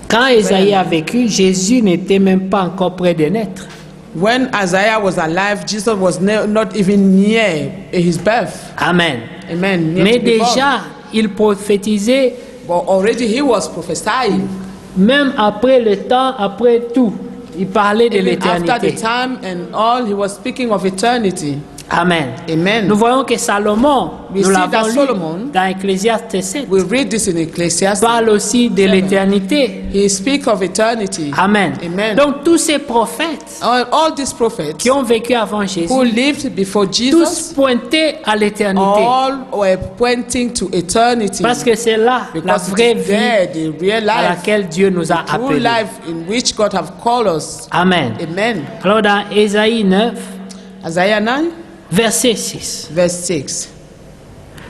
Quand Ésaïe a vécu, Jésus n'était même pas encore près de naître. When Isaiah was alive, Jesus was not even near his birth. Amen. Amen. Near Mais to be born. déjà, il prophétisait But already he was prophesying. même après le temps, après tout. Il parlait de Even after the l'éternité. time and all, he was speaking of eternity. Amen. Amen. Nous voyons que Salomon, We nous see that l'avons lu Solomon, dans Ecclésiaste 7, We read this in Ecclesiastes. parle aussi de l'éternité. He speaks of eternity. Amen. Amen. Donc tous ces prophètes All these prophets qui ont vécu avant Jésus, who lived before tous Jesus, pointaient à l'éternité. all were pointing to eternity. Parce que c'est là la Because vraie it is vie there, the real à life, laquelle Dieu nous a true appelés. life in which God have called us. Amen. Amen. Alors dans Ésaïe 9, Isaiah 9, verset 6. verse 6.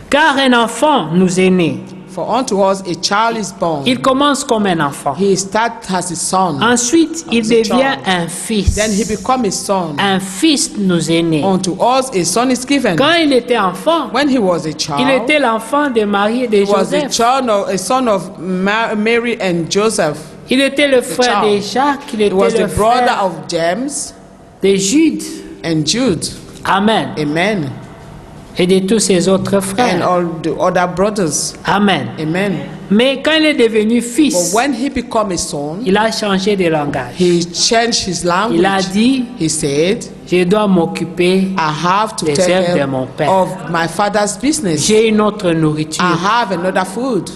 Car un enfant nous est né. For unto us a child is born. Il commence comme un enfant. He starts as a son. Ensuite, il As a devient child. un fils. Then he become a son. Un fils nous est né. Unto us a son is given. Quand il était enfant, When he was a il child, était l'enfant de Marie et de he was a Joseph. son of Mary and Joseph. Il était le frère child. de Jacques, il He was était the le brother frère of James de Jude. and Jude. Amen. Amen. Et de tous ses autres And frères. all the other brothers. Amen. Amen. Mais quand il est devenu But fils, when he became a son, il a changé de langage. he changed his Il a language. dit, He said, je dois m'occuper, I have to Des take œuvres de care mon père. of my father's business. j'ai une autre nourriture. I have another food.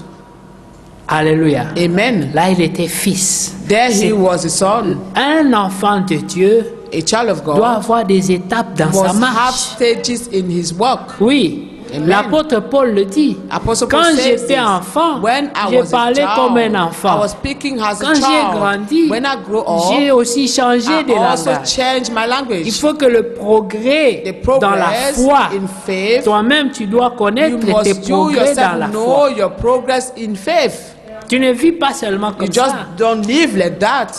Alléluia. Amen. Là, il était fils. There C'est- he was a son, Un enfant de Dieu a child of doit God, avoir des étapes dans sa must have marche. stages in his work. Oui, Amen. l'apôtre Paul le dit. Apostle Paul Quand says j'étais this. enfant, When I j'ai was a parlé child, comme un I enfant. was speaking as Quand a j'ai child. grandi, When I grew j'ai up, aussi changé I de also langage. changed my Il language. faut que le progrès The dans la progress foi, in faith, toi-même tu dois you connaître tes must you progrès dans la yourself know foi. your progress in faith. Tu ne vis pas seulement comme You just ça. don't live like that.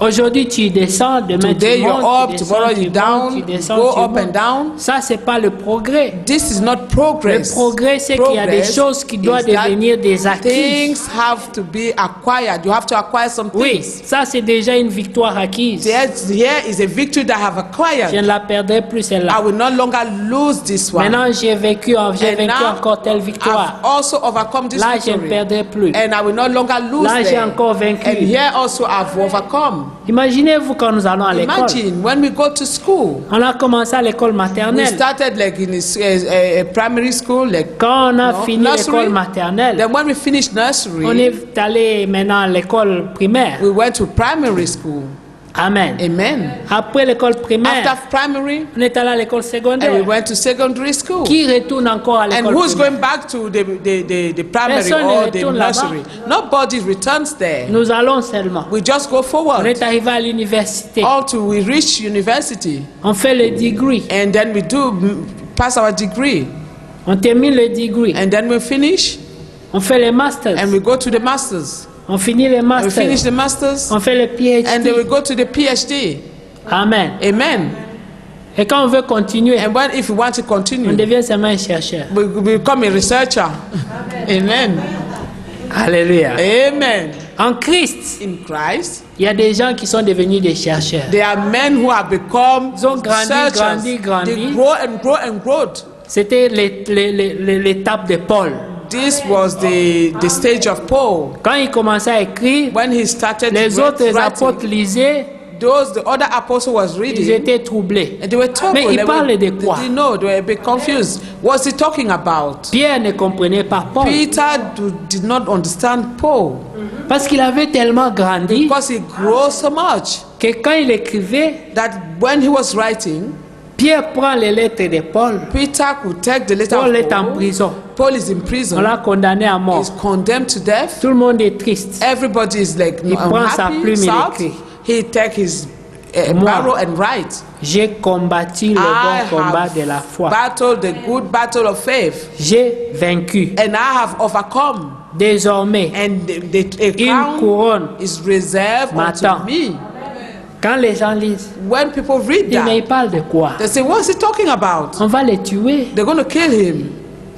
Aujourd'hui tu descends, demain Today tu you're montes, up, tu descends, tomorrow tu you're montes, down, tu you descends, go tu up and montes. down. Ça c'est pas le progrès. This is not Le progress. progrès c'est qu'il y a des Progress choses qui doivent is that devenir des acquis. Things have to be acquired. You have to acquire some Oui, things. ça c'est déjà une victoire acquise. Here is a victory that I have Je acquired. ne la perdrai plus I celle-là. will no longer lose this one. Maintenant j'ai vaincu And now, encore telle I've victoire. also overcome this Là je ne victory. perdrai plus. And I will no longer lose Là j'ai them. encore vaincu. And here also I've overcome. Imaginez-vous quand nous allons à l'école. Imagine when we go to school. On a commencé à l'école We maternelle. started like in a primary school, like Quand on a No, fini nursery. l'école maternelle, then when we finished on nursery, est allé maintenant à l'école primaire. we went to primary school. Amen. Amen. Après l'école primaire, After primary, on est allé à l'école and we secondaire. went to secondary school. Qui retourne encore à And l'école who's primaire? going back to the primary Personne ne or the retourne nursery? Nobody returns there. Nous allons seulement. We just go On forward est arrivé à l'université. until we reach university, On fait le degree. and then we do pass our degree, On termine le degree. and then we finish, On fait les masters. and we go to the masters. On finit les And we finish masters. the masters, On fait le and then we PhD. go to the PhD. Amen. Amen. Et quand on veut continuer, And when if we want to on continue, devient seulement un chercheur. we become a researcher. Amen. Alléluia. Amen. En Christ, In Christ, il y a des gens qui sont devenus des chercheurs. there are men who have become Ils ont grandi, researchers. grandi. They grow and grow and grow. C'était l'étape de Paul. This was the stage of Paul. Quand il commençait à écrire, When he started les autres apôtres writing, lisaient, the other apostle was ils reading, étaient troublés. and they were troubled. Mais il They parle de they quoi? didn't know. They were a bit confused. What's he talking about? Pierre ne comprenait pas Paul Peter did not understand Paul parce qu'il avait tellement grandi because he grew so much que quand il écrivait, that when he was writing, Pierre prend les lettres de Paul. Peter could take the letter Paul of est en Paul. prison. Paul is in On prison. l'a condamné à mort. He's condemned to death. Tout le monde est triste. Everybody is like Il prend sa unhappy, plume, il sad. écrit. He take his Moi, barrow and write. J'ai combattu le I bon combat have de la foi. battled the good battle of faith, J'ai vaincu. and I have overcome. Désormais, And a une crown couronne is reserved m'attend. unto me. Quand les gens lisent, When people read mais il that, parle de quoi? they say, "What's he talking about? On va les tuer. They're going to kill him."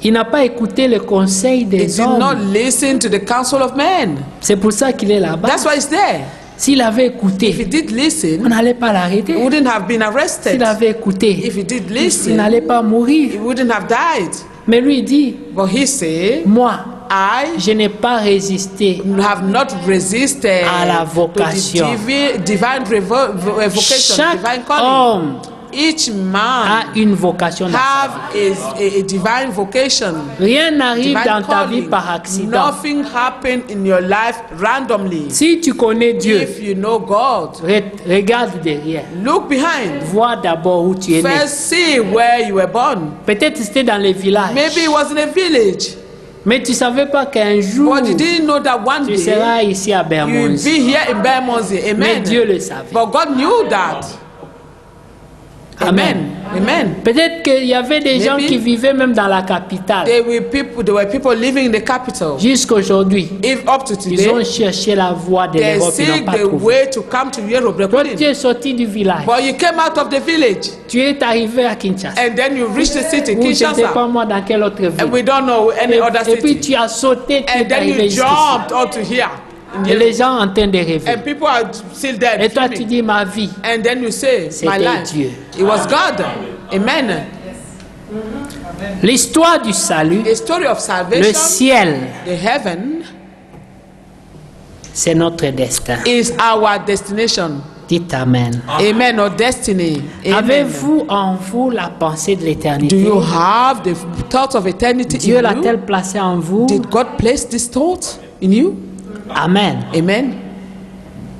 Il n'a pas écouté le conseil He des did not hommes. listen to the counsel of men. C'est pour ça qu'il est là-bas. That's why he's there. S'il avait If he écouté, did on listen, n'allait pas he l'arrêter. wouldn't have been arrested. S'il avait écouté, If he did il listen, n'allait pas he mourir. wouldn't have died. Mais lui il dit, But he said, moi, I je n'ai pas résisté have not resisted à la to vocation. the divine vocation, Chaque divine calling. homme Each a man une vocation dans sa vie. have a divine vocation. Rien n'arrive Divine dans ta vie calling. par accident. Nothing happened in your life randomly. Si tu connais Dieu, If you know God, regarde derrière. look behind. Vois d'abord où tu es né. First, see where you were born. Peut-être c'était dans les villages. Maybe it was in a village, Mais tu ne savais pas qu'un jour, but you didn't know that one tu day seras ici à you'll Bermondsey. be here in Bermondsey. Mais Amen. Dieu le savait. But God knew that. Amen. Amen. Peut-être qu'il y avait des gens Maybe. qui vivaient même dans la capitale. There were people living in the capital. Jusqu'aujourd'hui, If up to ils ont today, cherché la voie de they l'Europe, ils n'ont seek pas the trouvé. way to come to Europe. They Toi, tu couldn't. es sorti du village. But you came out of the village, Tu es arrivé à Kinshasa. and then you reached the city, Ou je ne sais pas Kinshasa, moi dans quelle autre and we ville. don't know any other Et puis city. tu as sauté, tu And es then arrivé you jusqu'ici. jumped onto here, Et les gens en train de rêver. and people are still there. Et toi, tu dreaming. dis ma vie. And then you say, C'était my life. Dieu. It was God. Amen. L'histoire du salut, The story of le salvation, ciel, the heaven, c'est notre destin. is our destination. Dites Amen. Amen. Or destiny. Amen. Avez-vous en vous la pensée de Do l'éternité? you have the thoughts of eternity Dieu in you? l'a-t-elle placée en vous? Did God place this thought in you? Amen. Amen.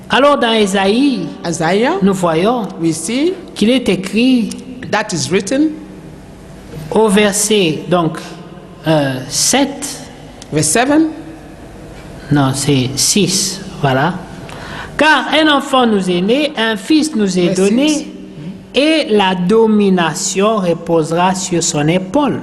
Alors dans Ésaïe, Isaiah, nous voyons we see qu'il est écrit that is written, au verset donc 7, verse 7. non c'est 6, voilà. Car un enfant nous est né, un fils nous est Verse donné, 6. et la domination reposera sur son épaule.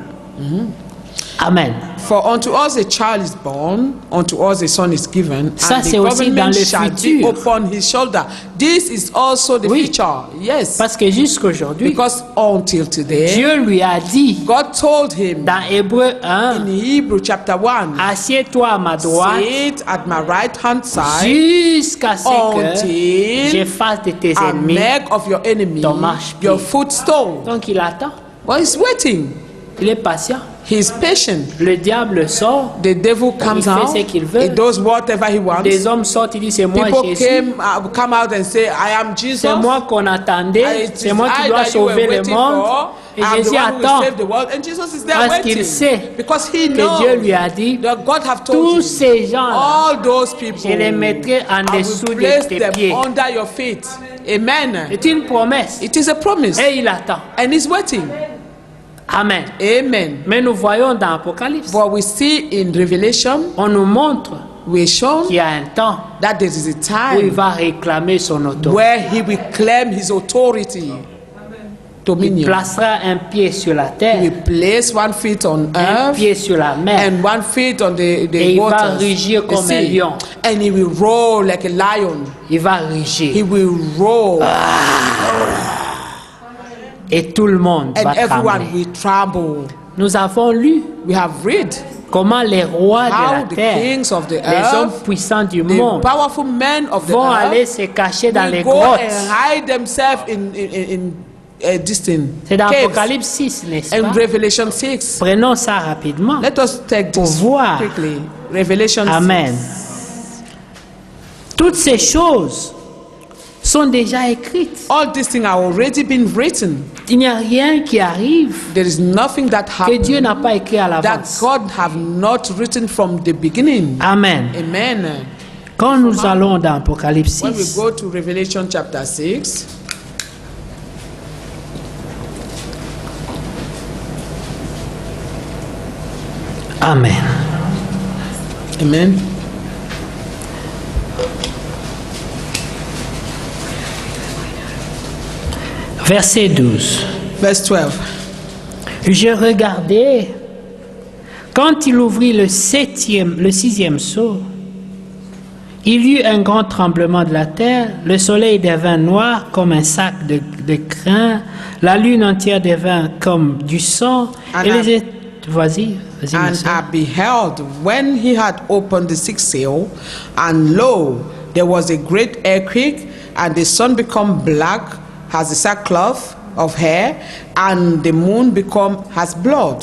Amen. For unto us a child is born, unto us a son is given, Ça, and c'est the aussi dans government le shall be futur. upon his shoulder. This is also the Oui. future. Yes. Parce que jusqu'aujourd'hui, Because until today, Dieu lui a dit God told him dans Hébreux in 1, Hebrew chapter 1, assieds-toi à ma droite sit at my right hand side jusqu'à ce que until j'efface de tes I ennemis. make of your enemy ton marche-pied. your footstool. Donc il attend, Well, he's waiting. il est patient. He's patient. Le diable sort, The devil comes fait out. ce qu'il veut. He does whatever he wants. des hommes sortent, ils disent c'est moi People Jésus, come out and say, I am Jesus. c'est moi qu'on attendait, It c'est is moi qui I dois that you were sauver le waiting monde. for. Et I'm the Jésus one who will attend save the world. And Jesus is there parce qu'il waiting. sait Because he que knows Dieu lui a dit, that God have told tous him, ces gens-là, all those people, je les mettrai en I dessous will de place tes them pieds. under your feet. Amen. C'est une promesse. It is a promise. Et il attend. And he's waiting. Amen. Amen. Mais nous voyons dans Apocalypse, But we see in Revelation, on nous montre we're shown qu'il y a un temps that there is a où il time va réclamer son autorité. where he will claim his authority, Il dominion. placera un pied sur la He terre, will place one foot on un earth pied sur la mer, and one foot on et the il va waters, rugir the comme un sea. lion. And he will roar like a lion. Il va He rugir. will roar, Et tout le monde and va everyone trembler. will tremble. Nous avons lu We have read comment les rois de how la the terre, kings of the les hommes earth, puissants du the monde, powerful men of the vont aller earth, se cacher dans les will go grottes. and hide themselves in distant C'est dans caves. Apocalypse 6, n'est-ce And pas? Revelation 6. Prenons ça rapidement. Let us take Pour this voir. quickly. Revelation Amen. 6. Toutes ces choses sont déjà écrites. All these things have already been written. Il n'y a rien qui arrive There is nothing that que Dieu happened n'a pas écrit à that l'avance. God have not written from the beginning. Amen. Amen. Quand nous allons dans Apocalypse When we 6, go to Revelation chapter 6, Amen. Amen. Verset 12. Verse 12. Je regardais, quand il ouvrit le sixième sceau, il y eut un grand tremblement de la terre, le soleil devint noir comme un sac de crin, la lune entière devint comme du sang, et vas-y, ma And sœur. I beheld when he had opened the sixth seal, and lo, there was a great earthquake, and the sun became black as a sackcloth of hair, and the moon become as blood.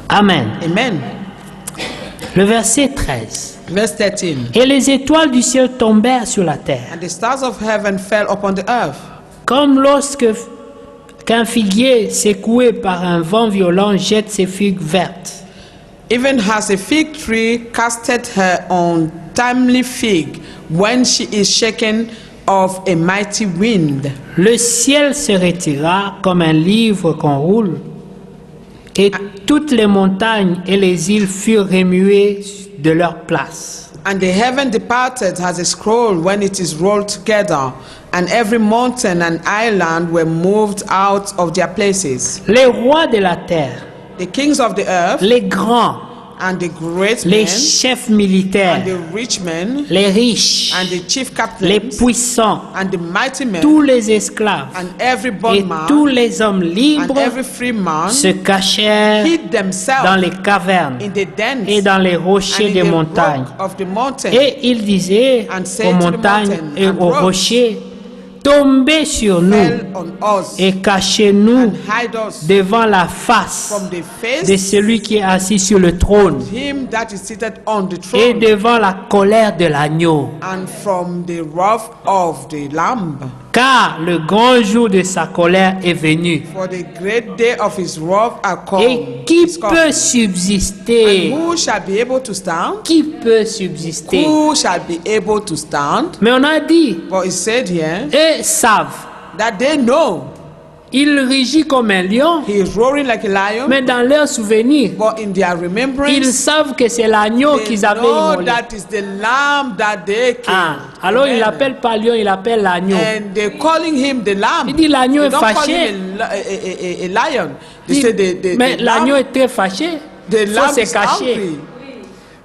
Amen. Amen. Le verset 13. Verse 13. Et les étoiles du ciel tombèrent sur la terre, And the stars of heaven fell upon the earth, comme lorsque qu'un figuier secoué par un vent violent jette ses figues vertes. even as a fig tree casteth her untimely fig when she is shaken of a mighty wind. Le ciel se retira comme un livre qu'on roule, et toutes les montagnes et les îles furent remuées de leur place. And the heaven departed as a scroll when it is rolled together, and every mountain and island were moved out of their places. Les rois de la terre, The kings of the earth, les grands, and the great les men, chefs and militaires, the rich men, les riches, and the chief les captains, puissants, and the mighty men, tous les esclaves and every et bondman, tous les hommes and libres every free man, se cachèrent hid dans themselves les cavernes in the dens et dans les and rochers in des the montagnes. rock of the mountain. Et il disait And aux said to the montagnes mountain et and aux rocks, rochers, tombez sur nous Fell on us et cachez-nous and hide us devant la face from the face de celui qui est assis sur le trône him that is seated on the et throne, devant la colère de l'agneau. and from the wrath of the Lamb. Car le grand jour de sa colère est venu. For the great day of his wrath are come. Et qui is come. peut subsister? And who shall be able to stand? Qui peut subsister? Who shall be able to stand? Mais on a dit, But it said here et savent, that they know il rugit comme un lion, he is roaring like a lion, mais dans leur souvenir, but in their ils remembrance, savent que c'est l'agneau they qu'ils avaient know immolé. that is the lamb that they killed. Ah, alors il Amen. l'appelle pas lion, il appelle l'agneau. And they're calling him the lamb. Il dit l'agneau They est don't call fâché. him a lion. They Il say dit, mais the l'agneau lamb, est très fâché. the Il faut lamb se is cacher. angry.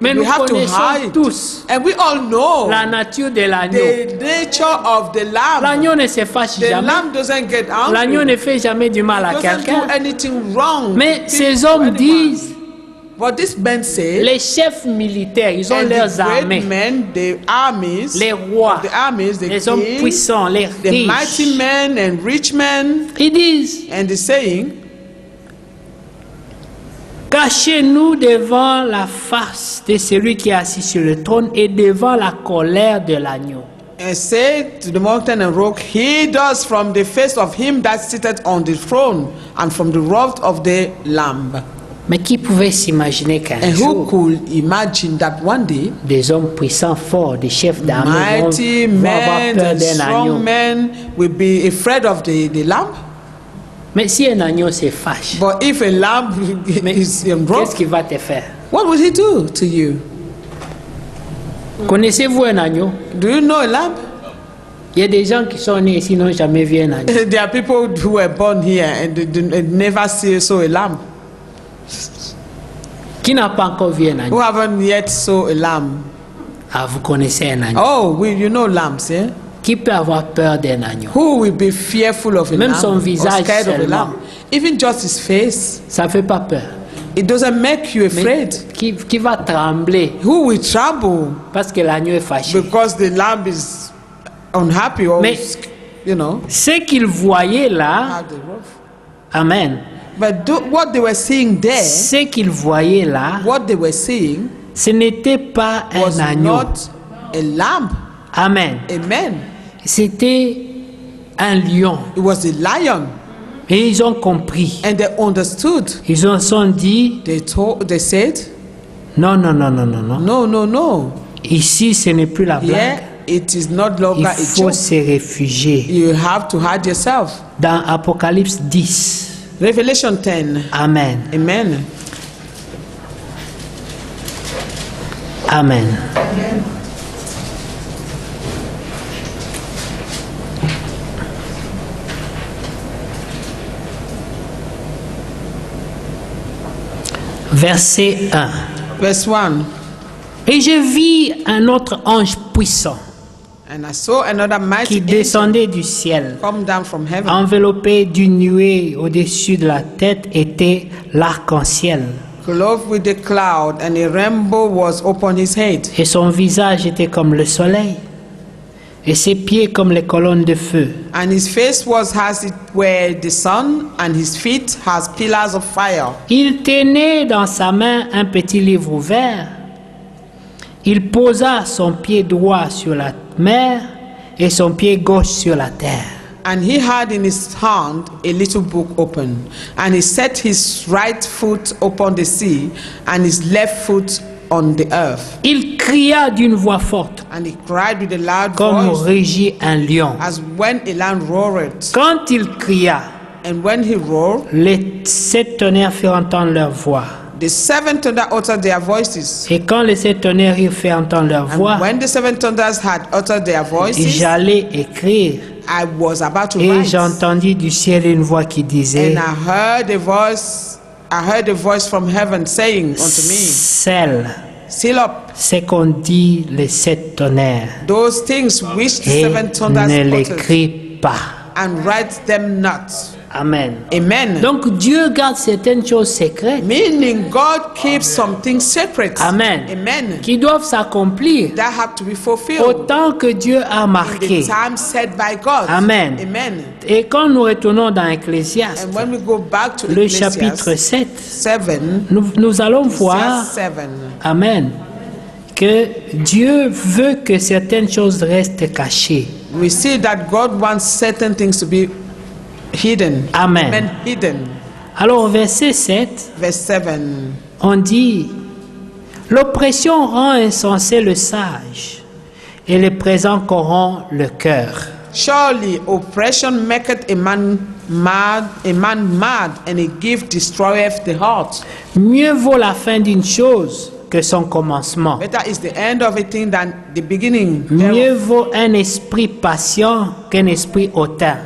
Mais We nous have to connaissons hide. tous And we all know la nature de l'agneau. the nature of the lamb. L'agneau ne se fâche The jamais. lamb doesn't get L'agneau angry. ne fait jamais du mal à Doesn't do quelqu'un. anything wrong. Mais to ces people, hommes anyone. disent, But these men say, les chefs militaires, ils ont and leurs the great armées. men, the armies, Les rois, the armies, the les hommes kings, puissants, les the mighty riches. men and rich men, Ils disent, and they're saying, cachez-nous devant la face de celui qui est assis sur le trône et devant la colère de l'agneau. and say to the mountain and rock, hid us from the face of him that sitteth on the throne and from the wrath of the Lamb. Mais qui pouvait s'imaginer qu'un And who jour, could imagine that one day des hommes puissants, forts, des chefs d'armée mighty vont avoir men peur and d'un agneau. strong men will be afraid of the lamb? Mais si un agneau se fâche, But if a lamb is in qu'est-ce wrath, qu'il va te faire? what will he do to you? Connaissez-vous un agneau? Do you know a lamb? Il y a des gens qui sont nés ici, n'ont jamais vu un agneau. There are people who were born here and they never saw a lamb, Qui n'a pas encore vu un agneau? who haven't yet saw a lamb. Ah, vous connaissez un agneau. Oh, you know lambs, yeah? Qui peut avoir peur d'un agneau? Who will be fearful of a Même lamb son or visage scared of a seulement. lamb? Even just his face, Ça ne fait pas peur. it doesn't make you Mais afraid. qui va trembler Who will tremble parce que l'agneau est fâché? because the lamb is unhappy or, Mais- you know, Ce qu'ils voyaient là, have the wrath. amen. But what they were seeing there, Ce qu'ils voyaient là, what they were seeing ce n'était pas was un agneau. not a lamb. Amen. Amen. C'était un lion. It was a lion. Et ils ont compris. And they understood. Ils ont sont dit, They said, non, non, non, non, non, non. no, no, no. Ici, ce n'est plus la blague. Yeah, it is not longer Il a faut joke. se réfugier. You have to hide yourself. Dans Apocalypse 10. Revelation 10. Amen. Amen. Amen. Verset 1. Verse 1. Et je vis un autre ange puissant And I saw another qui mighty angel descendait du ciel. come down from heaven, Enveloppé d'une nuée au-dessus de la tête était l'arc-en-ciel. clothed with a cloud, and a rainbow was upon his head. Et son visage était comme le soleil, et ses pieds comme les colonnes de feu. And his face was as it were the sun, and his feet as pillars of fire. Il tenait dans sa main un petit livre ouvert. Il posa son pied droit sur la mer et son pied gauche sur la terre. And he had in his hand a little book open, and he set his right foot upon the sea, and his left foot on the earth. Il cria d'une voix forte, And he cried with a loud comme voice, rugit un lion. as when a lion roared. Quand il cria, And when he roared, les 7 tonnerres firent entendre leur voix. the seven thunder uttered their voices. Et quand les 7 tonnerres eurent fait entendre leur And voix, when the seven thunders had uttered their voices, j'allais écrire. I was about to Et write. j'entendis du ciel une voix qui disait, And I heard a voice from heaven saying unto me, Celle, seal up c'est qu'on dit les 7 tonnerres, those things which the et seven thunders ne uttered, l'écris pas. and write them not. Amen. Amen. Donc Dieu garde certaines choses secrètes, Meaning God keeps something secret. Amen, Amen. qui doivent s'accomplir That have to be fulfilled. autant que Dieu a In marqué. the time set by God. Amen. Amen. Et quand nous retournons dans Ecclésiaste, And when we go back to le chapitre Ecclesiastes 7, 7, nous allons voir, verse 7, Amen, que Dieu veut que certaines choses restent cachées. we see that God wants certain things to be hidden. Amen. Hidden. Alors au verset 7, Verse 7. on dit, l'oppression rend insensé le sage, et le présent corrompt le cœur. Surely oppression maketh a man mad, and a gift destroyeth the heart. Mieux vaut la fin d'une chose que son commencement. Better is the end of a thing than the beginning Mieux thereof. vaut un esprit patient qu'un esprit hautain.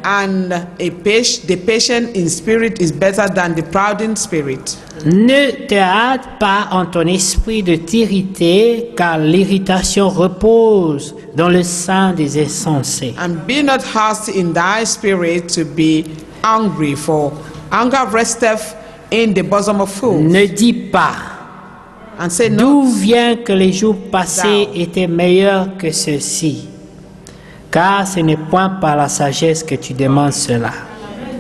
And the patient in spirit is better than the proud in spirit. Ne te hâte pas en ton esprit de t'irriter, car l'irritation repose dans le sein des insensés. And be not hasty in thy spirit to be angry, for anger resteth in the bosom of fools. Ne dis pas, And say d'où no, vient que les jours passés étaient meilleurs que ceux-ci? Car ce n'est point par la sagesse que tu demandes cela.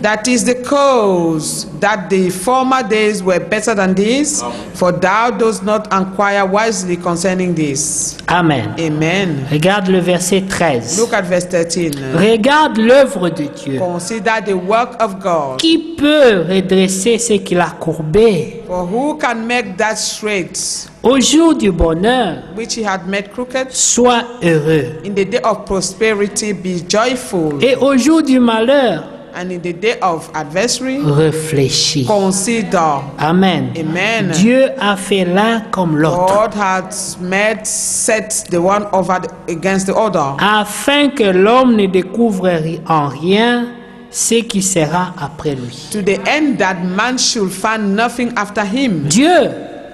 that is the cause that the former days were better than these, for thou dost not inquire wisely concerning this. Amen. Amen. Regarde le verset 13. Look at verse 13. Regarde l'œuvre de Dieu. Consider the work of God. Qui peut redresser ce qu'il a courbé? For who can make that straight Au jour du bonheur, which he had made crooked? sois heureux. In the day of prosperity be joyful, Et au jour du malheur, and in the day of adversary réfléchis. consider. Amen. Amen. Dieu a fait l'un comme l'autre, God had set the one over against the other, afin que l'homme ne découvre en rien ce qui sera après lui. to the end that man should find nothing after him. Dieu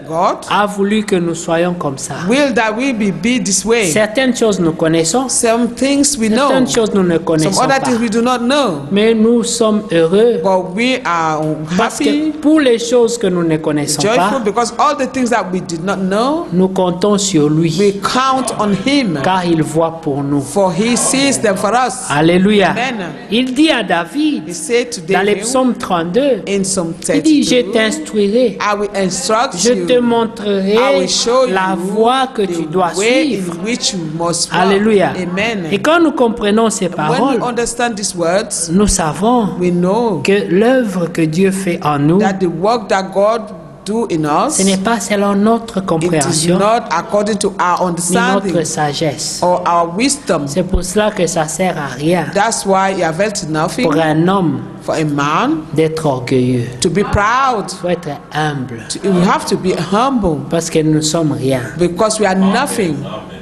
God a voulu que nous soyons comme ça. will that we be this way. Certaines choses nous connaissons, Some things we know, certaines choses nous ne some connaissons other pas. things we do not know, Mais nous sommes heureux but we are parce que happy, pour les choses que nous ne connaissons joyful, pas, because all the things that we did not know, nous comptons sur lui, we count on him, car il voit pour nous. for he sees them for us. Alléluia. Amen. Il dit à He David, said to dans les David psaumes 32, in Psalm il dit, je 32, t'instruirai, I will instruct je te you, montrerai I will show la you voie que tu dois the way suivre. in which you must walk. Alléluia. Amen. Et quand nous comprenons ces When paroles, we understand these words, nous savons we know que l'œuvre que Dieu fait en nous that the work that God do in us, ce n'est pas selon notre it is compréhension not according to our ni understanding notre sagesse. or our wisdom. C'est pour cela que ça sert à rien That's why it avails nothing pour un homme for a man d'être orgueilleux. to be proud. Il faut être humble We have to be humble parce que nous ne sommes rien. because we are nothing.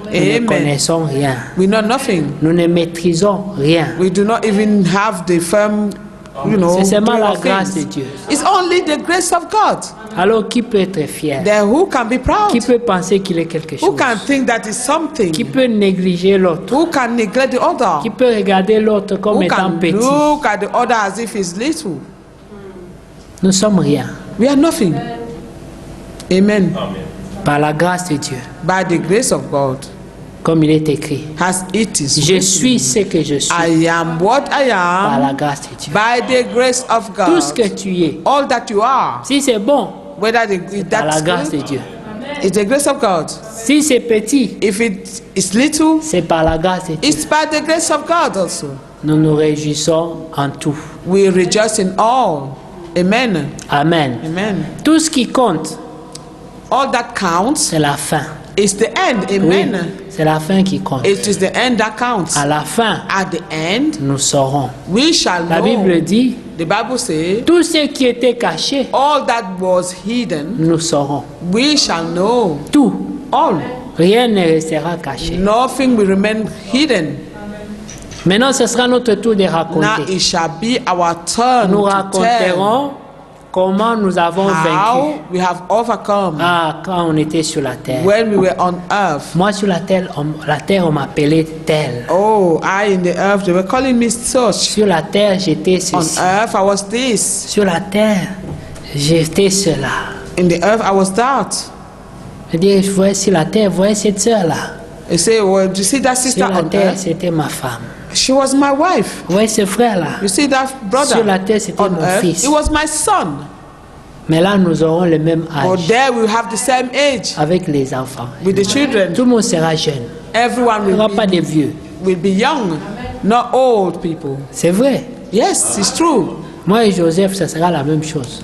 Nous ne Amen. connaissons rien. We know nothing. Nous ne maîtrisons rien. We do not even have the firm, C'est seulement doing la of grâce de things. Dieu. It's only the grace of God. Alors qui peut être fier? Then who can be proud? Qui peut penser qu'il est quelque Who chose? can think that is something? Qui peut négliger l'autre? Who can neglect the other? Qui peut regarder l'autre comme Who étant can petit? look at the other as if he's little? Nous sommes rien. We are nothing. Amen. Par la grâce de Dieu, By the grace of God, comme il est écrit. as it is Je written, suis ce que je suis I am what I par am la grâce de Dieu. by the grace of Tout ce que God. tu es, All that you are, si c'est bon, whether par la that's grâce de good, Dieu. it's the grace of God. Si c'est petit, If it is little, c'est par la grâce de Dieu. it's by the grace of God also. Nous nous réjouissons en tout. We rejoice in all. Amen. Amen. Amen. Tout ce qui compte, All that counts c'est la fin. is the end. Oui, Amen. c'est la fin qui compte. It is the end that counts. À la fin, At the end, nous saurons. we shall La know. Bible dit, The Bible says, tout ce qui était caché, all that was hidden, nous saurons. we shall know. Tout. All. Rien ne restera caché. Nothing will remain hidden. Maintenant, ce sera notre tour de Now raconter. it shall be our turn Nous to tell raconterons comment nous avons vaincu. how we have overcome Ah, quand on était sur la terre. when we were on earth. Moi, sur la terre, on m'appelait tel. Oh, I in the earth, they were calling me such. Sur la terre, j'étais On ceci. earth, I was this. Sur la terre, j'étais cela. In the earth, I was that. Je dis, je voyais sur la terre, voyez cette sœur-là. You say, well, you see that sister Sur la on terre, earth? c'était ma femme. She was my wife. Voyez ce frère-là. You see that brother Sur la terre, c'était on mon earth? fils. It was my son. Mais là, nous aurons le même But âge there we have the same age avec les enfants. with the children. Tout le monde sera jeune. Everyone Il n'y aura pas will de vieux. be young, not old people. C'est vrai. Yes, it's true. Moi et Joseph, ça sera la même chose.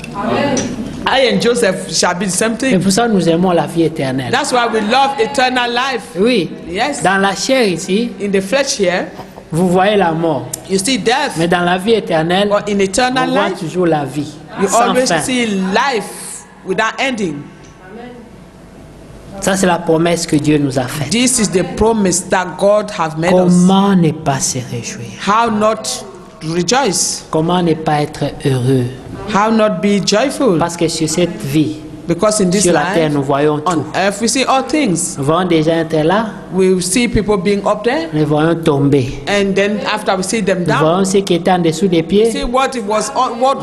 I and Joseph shall be the same Et thing. pour ça, nous aimons la vie éternelle. That's why we love eternal life. Oui. Yes. Dans la chair ici, In the flesh here, vous voyez la mort. you see death. Mais dans la vie éternelle, But in eternal on voit life, toujours la vie. you Sans always fin. see life without ending. Ça, c'est la promesse que Dieu nous a faite. This is the promise that God has made us. Comment ne pas se réjouir? How not rejoice? Comment ne pas être heureux? How not be joyful? Parce que sur cette vie, Because in this sur la terre, life, nous voyons tout. on earth, we see all things. Nous voyons des gens être là, We see people being up there, nous voyons tomber. and then after we see them Nous down, voyons ceux qui étaient en dessous des we pieds, see what was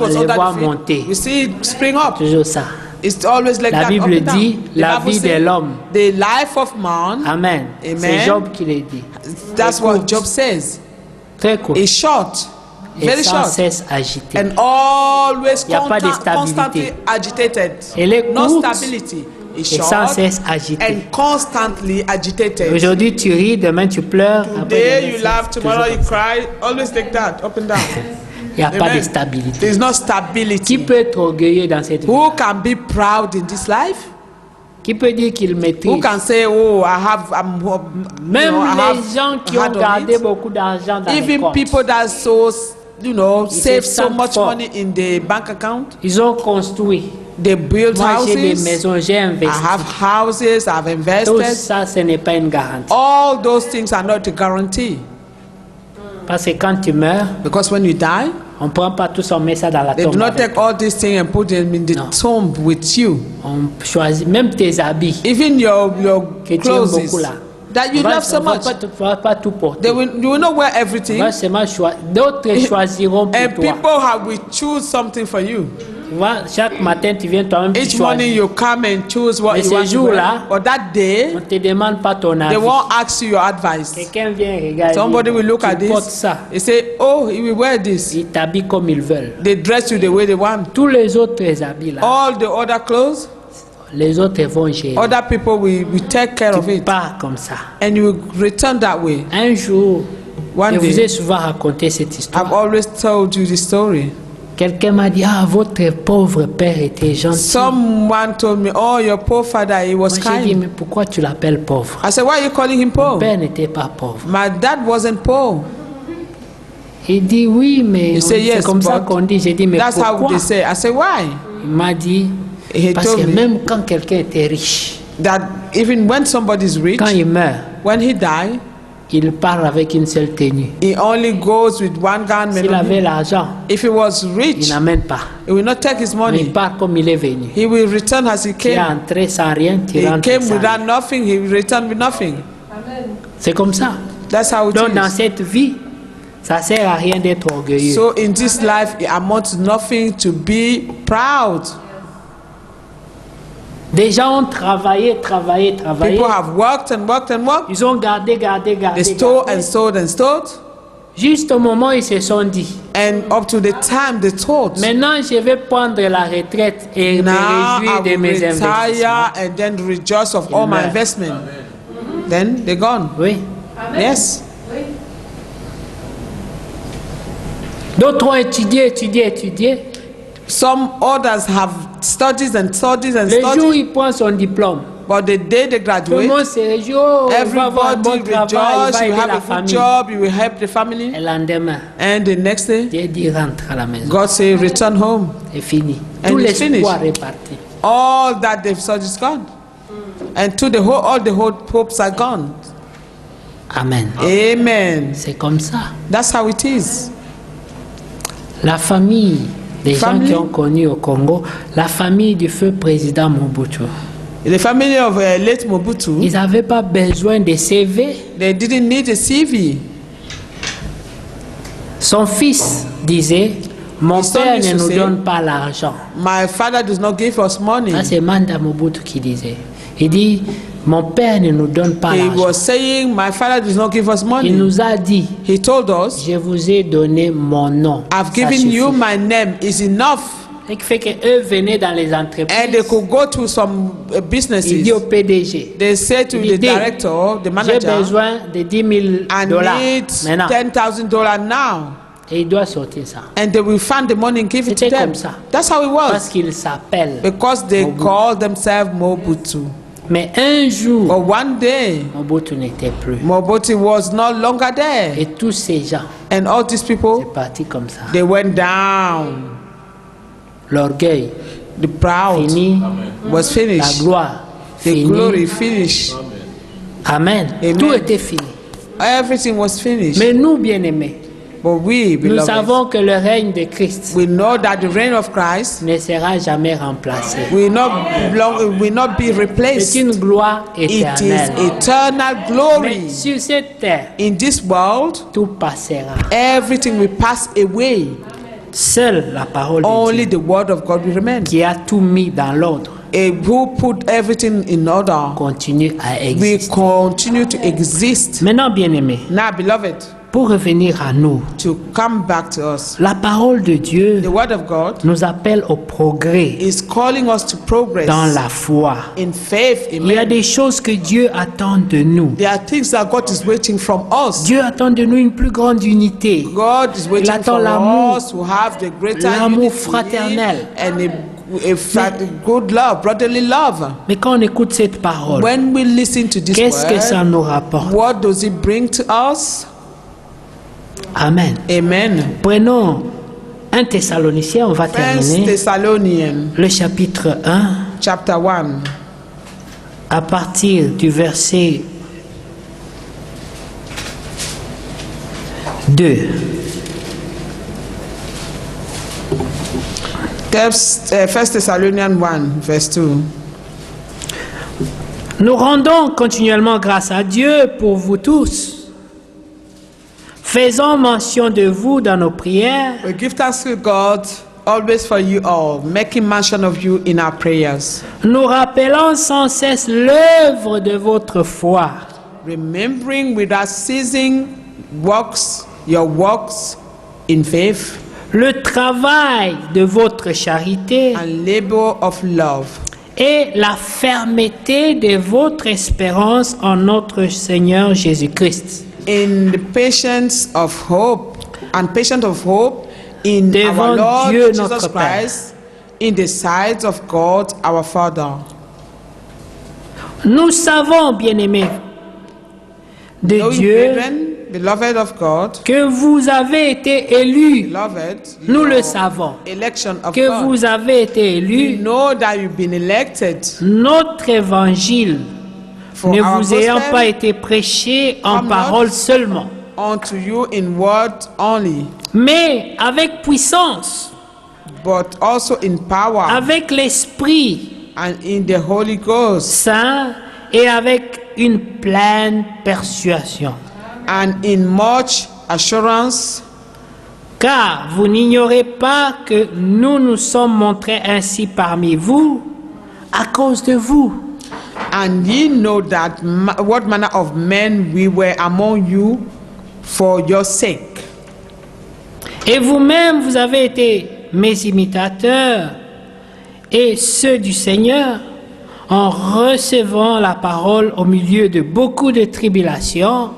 les under voit the feet. monter. We see it spring up. toujours ça. It's always like La that. Bible up and down. dit, The la Bible vie says, de l'homme. the life of man. Amen. Amen. C'est Job qui le dit. That's what Job says. Très court. It's short, Et very sans short, cesse agité. and always Y a pas de constantly stabilité. agitated. Elle est No courte stability. It's et sans short cesse agité. and constantly agitated. Aujourd'hui, tu ris, demain, tu pleures. après, Today demain, you c'est laugh, tomorrow toujours you comme ça. cry. Always like that, up and down. Il n'y a pas Amen. de stabilité. There's no Qui stability. peut être orgueilleux dans cette vie? Who can be proud in this life? Qui peut dire qu'il Who maîtrise? can say, "Oh, Même I have les gens qui had ont on gardé it." beaucoup d'argent dans les Even comptes, people that save so sentent much fort. money in the bank account, ils ont construit. they build Moi, j'ai des houses. maisons, j'ai I investi. have houses. I've Tout invested. ça, ce n'est pas une garantie. All those things are not a guarantee, Parce que quand tu meurs, because when you die, on ne prend pas tout, on met ça dans la they do tombe. not avec. take all these things and put them in the No. tomb with you. On choisit même tes habits Even your que tu aimes clothes beaucoup là. that you love so much, On va pas tout porter. you will not wear On everything. va seulement d'autres choisiront pour And toi. people will choose something for you. Tu vois, chaque matin, tu viens toi-même, tu Each morning choisis. you come and choose what Mais you ces want to jours-là, wear. But that day, On ne te demande pas ton they avis. won't ask you your advice. Quelqu'un vient regarder. Somebody will look at tu portes this. ça. They say, "Oh, he will wear this." Ils t'habillent comme ils veulent. They dress you the way they want. Tous les autres habits là, All the other clothes, les autres vont gérer. other people will take care of Tu it, pars comme ça. and you will return that way. Un jour, One je vous day, ai souvent raconté cette histoire. I've always told you the story. Quelqu'un m'a dit, ah, votre pauvre père était gentil. Someone told me, oh, your poor father, he was Moi, j'ai dit, kind. mais pourquoi tu l'appelles pauvre? I said, why are you calling him Mon poor? père n'était pas pauvre. My dad wasn't poor. Il dit, oui, mais He said, c'est yes, comme ça but qu'on dit. J'ai dit, mais that's how pourquoi? they say. I said, why? Il m'a dit, He parce told que me même quand quelqu'un était riche, that even when somebody's rich, quand il meurt, when he die, il part avec une seule tenue. he only goes with one garment. S'il avait l'argent, If he was il rich, n'amène pas. he will not take his Mais il money. part comme il est venu. He will return as he Tu es came. entré sans rien, tu He rentres came sans rien. without nothing, he will return with nothing. C'est comme ça. That's how it Donc dans is. cette vie, ça sert à rien d'être orgueilleux. So in this life, it amounts to nothing to be proud. Des gens ont travaillé. People have worked and worked and worked. Ils ont gardé. They stole and stole and stole. Juste au moment où ils se sont dit, And up to the time they thought, maintenant je vais prendre la retraite et me now I réjouir de will mes retire investissements. and then rejoice of all my Amen. investment. Then they're gone. Oui. Yes. D'autres ont étudié. Some others have studies and studies and Le jour où studies, il prend son diplôme, but the day they tout le graduate, monde se réjouit. Oh, il va avoir un bon everybody travail, il rejoice. va You aider have la a good famille. job. You will help the family. Et le lendemain, And the next day, Dieu dit rentre à la maison. God say, return home. C'est fini. And Tout it's l'espoir finished. est parti. All that they've sought is gone, and to the whole, all the hopes are gone. Amen. Amen. C'est comme ça. That's how it is. La famille des gens Family. qui ont connu au Congo, la famille du feu président Mobutu, The family of late Mobutu, ils n'avaient pas besoin de CV. they didn't need a CV. Son fils disait, mon His son père used ne to nous say, donne pas l'argent. My father does not give us money. Ça, c'est Manda Mobutu qui disait. Il dit, mon père ne nous donne pas He l'argent. was saying, my father does not give us Il money. nous a dit, He told us, je vous ai donné mon nom. I've Ça given you suffit. my name is enough. Ce qui fait qu'eux venaient dans les And they entreprises. could go to some Il businesses. dit au PDG, They say to Il the dit, director, the j'ai manager, besoin de 10 000 I dollars need maintenant. $10,000 now. Et il doit sortir ça. And they will find the money and give it to C'était them. comme ça. That's how it Parce was. qu'il s'appelle. Because they call themselves Mobutu. Mais un jour, But one day, Mobutu n'était plus. Mobutu was no longer there. Et tous ces gens, And all these c'est people, parti comme ça. they went down. L'orgueil, The proud fini. was La finished. gloire, The fini. glory finished. Amen. Amen. Tout était fini. Everything was finished. Mais nous, bien-aimés, But we, nous beloved, savons que le règne de Christ we know that the reign of Christ ne sera jamais remplacé. will not be replaced. C'est une gloire It is éternelle. eternal Mais glory. sur cette terre, In this world, tout passera. everything will pass away. Seule la parole de Only Dieu, the word of God will remain. qui a tout mis dans l'ordre, A who put everything in order continue à will exister. continue to exist. Maintenant, bien-aimés, Now, beloved, pour revenir à nous, to come back to us, la parole de Dieu the word of God nous appelle au progrès is calling us to progress dans la foi. in faith. Il y a Amen. des choses que Dieu attend de nous. There are things that God is waiting from us. Dieu attend de nous une plus grande unité. God is waiting attend for l'amour, us to have the greater l'amour unity fraternel. and a good love, brotherly love. Mais quand on écoute cette parole, When we listen to this qu'est-ce que ça word, nous rapporte? what does it bring to us? Amen. Amen. Prenons 1 Thessaloniciens, on va First terminer Thessalonians le chapitre 1 chapter 1. à partir du verset 2. First Thessalonians 1 verse 2. Nous rendons continuellement grâce à Dieu pour vous tous. Faisons mention de vous dans nos prières, We give thanks to God always for you all, making mention of you in our prayers, nous rappelant sans cesse l'œuvre de votre foi, remembering without ceasing your works in faith le travail de votre charité and labor of love, et la fermeté de votre espérance en notre Seigneur Jésus-Christ. in the patience of hope in our devant Lord Dieu Jesus notre Père. Christ, in the sight of God our Father. Nous savons, bien-aimés de Knowing, Dieu, brethren, beloved of God, que vous avez été élus. beloved, Nous le your savons. election of Que God. vous avez été We élus. know that you've been elected. Notre évangile For ne our vous ayant gospel pas été prêché en come not parole seulement, unto you in word only, mais avec puissance, but also in power avec l'Esprit and in the Holy Ghost Saint et avec une pleine persuasion. and in much assurance. Car vous n'ignorez pas que nous nous sommes montrés ainsi parmi vous à cause de vous. And ye know that what manner of men we were among you for your sake. Et vous-même, vous avez été mes imitateurs et ceux du Seigneur en recevant la parole au milieu de beaucoup de tribulations.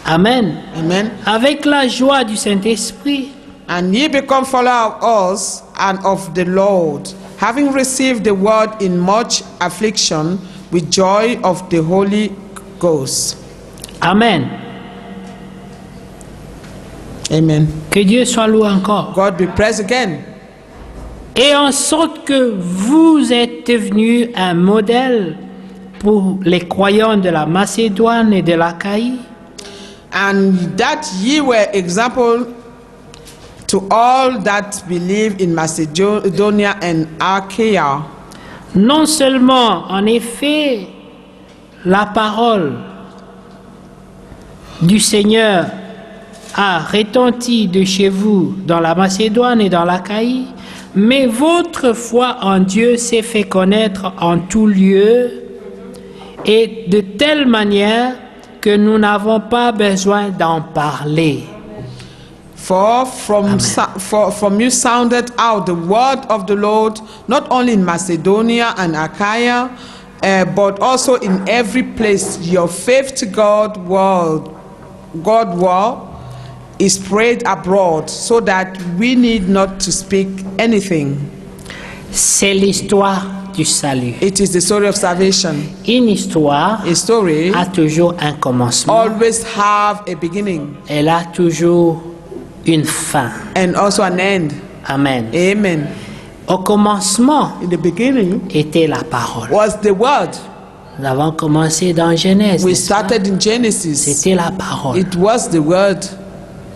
Amen. Amen. Avec la joie du Saint-Esprit. And ye become followers of us and of the Lord, having received the word in much affliction with joy of the Holy Ghost. Amen. Amen. Que Dieu soit loué encore. God be praised again. Et en sorte que vous êtes devenus un modèle pour les croyants de la Macédoine et de l'Achaïe. And that ye were example to all that believe in Macedonia and Achaia. Non seulement, en effet, la parole du Seigneur a retenti de chez vous dans la Macédoine et dans l'Achaïe, mais votre foi en Dieu s'est fait connaître en tout lieu et de telle manière que nous n'avons pas besoin d'en parler. For from you sounded out the word of the Lord, not only in Macedonia and Achaia, but also in every place. Your faith to God is spread abroad, so that we need not to speak anything. C'est l'histoire du salut. It is the story of salvation. Une histoire A story a toujours un commencement. always have a beginning Elle a toujours une fin. and also an end. Amen. Amen. Au commencement In the beginning était la parole. was the word. Nous avons commencé dans Genèse. We n'est-ce pas? started in Genesis. C'était la parole. It was the word.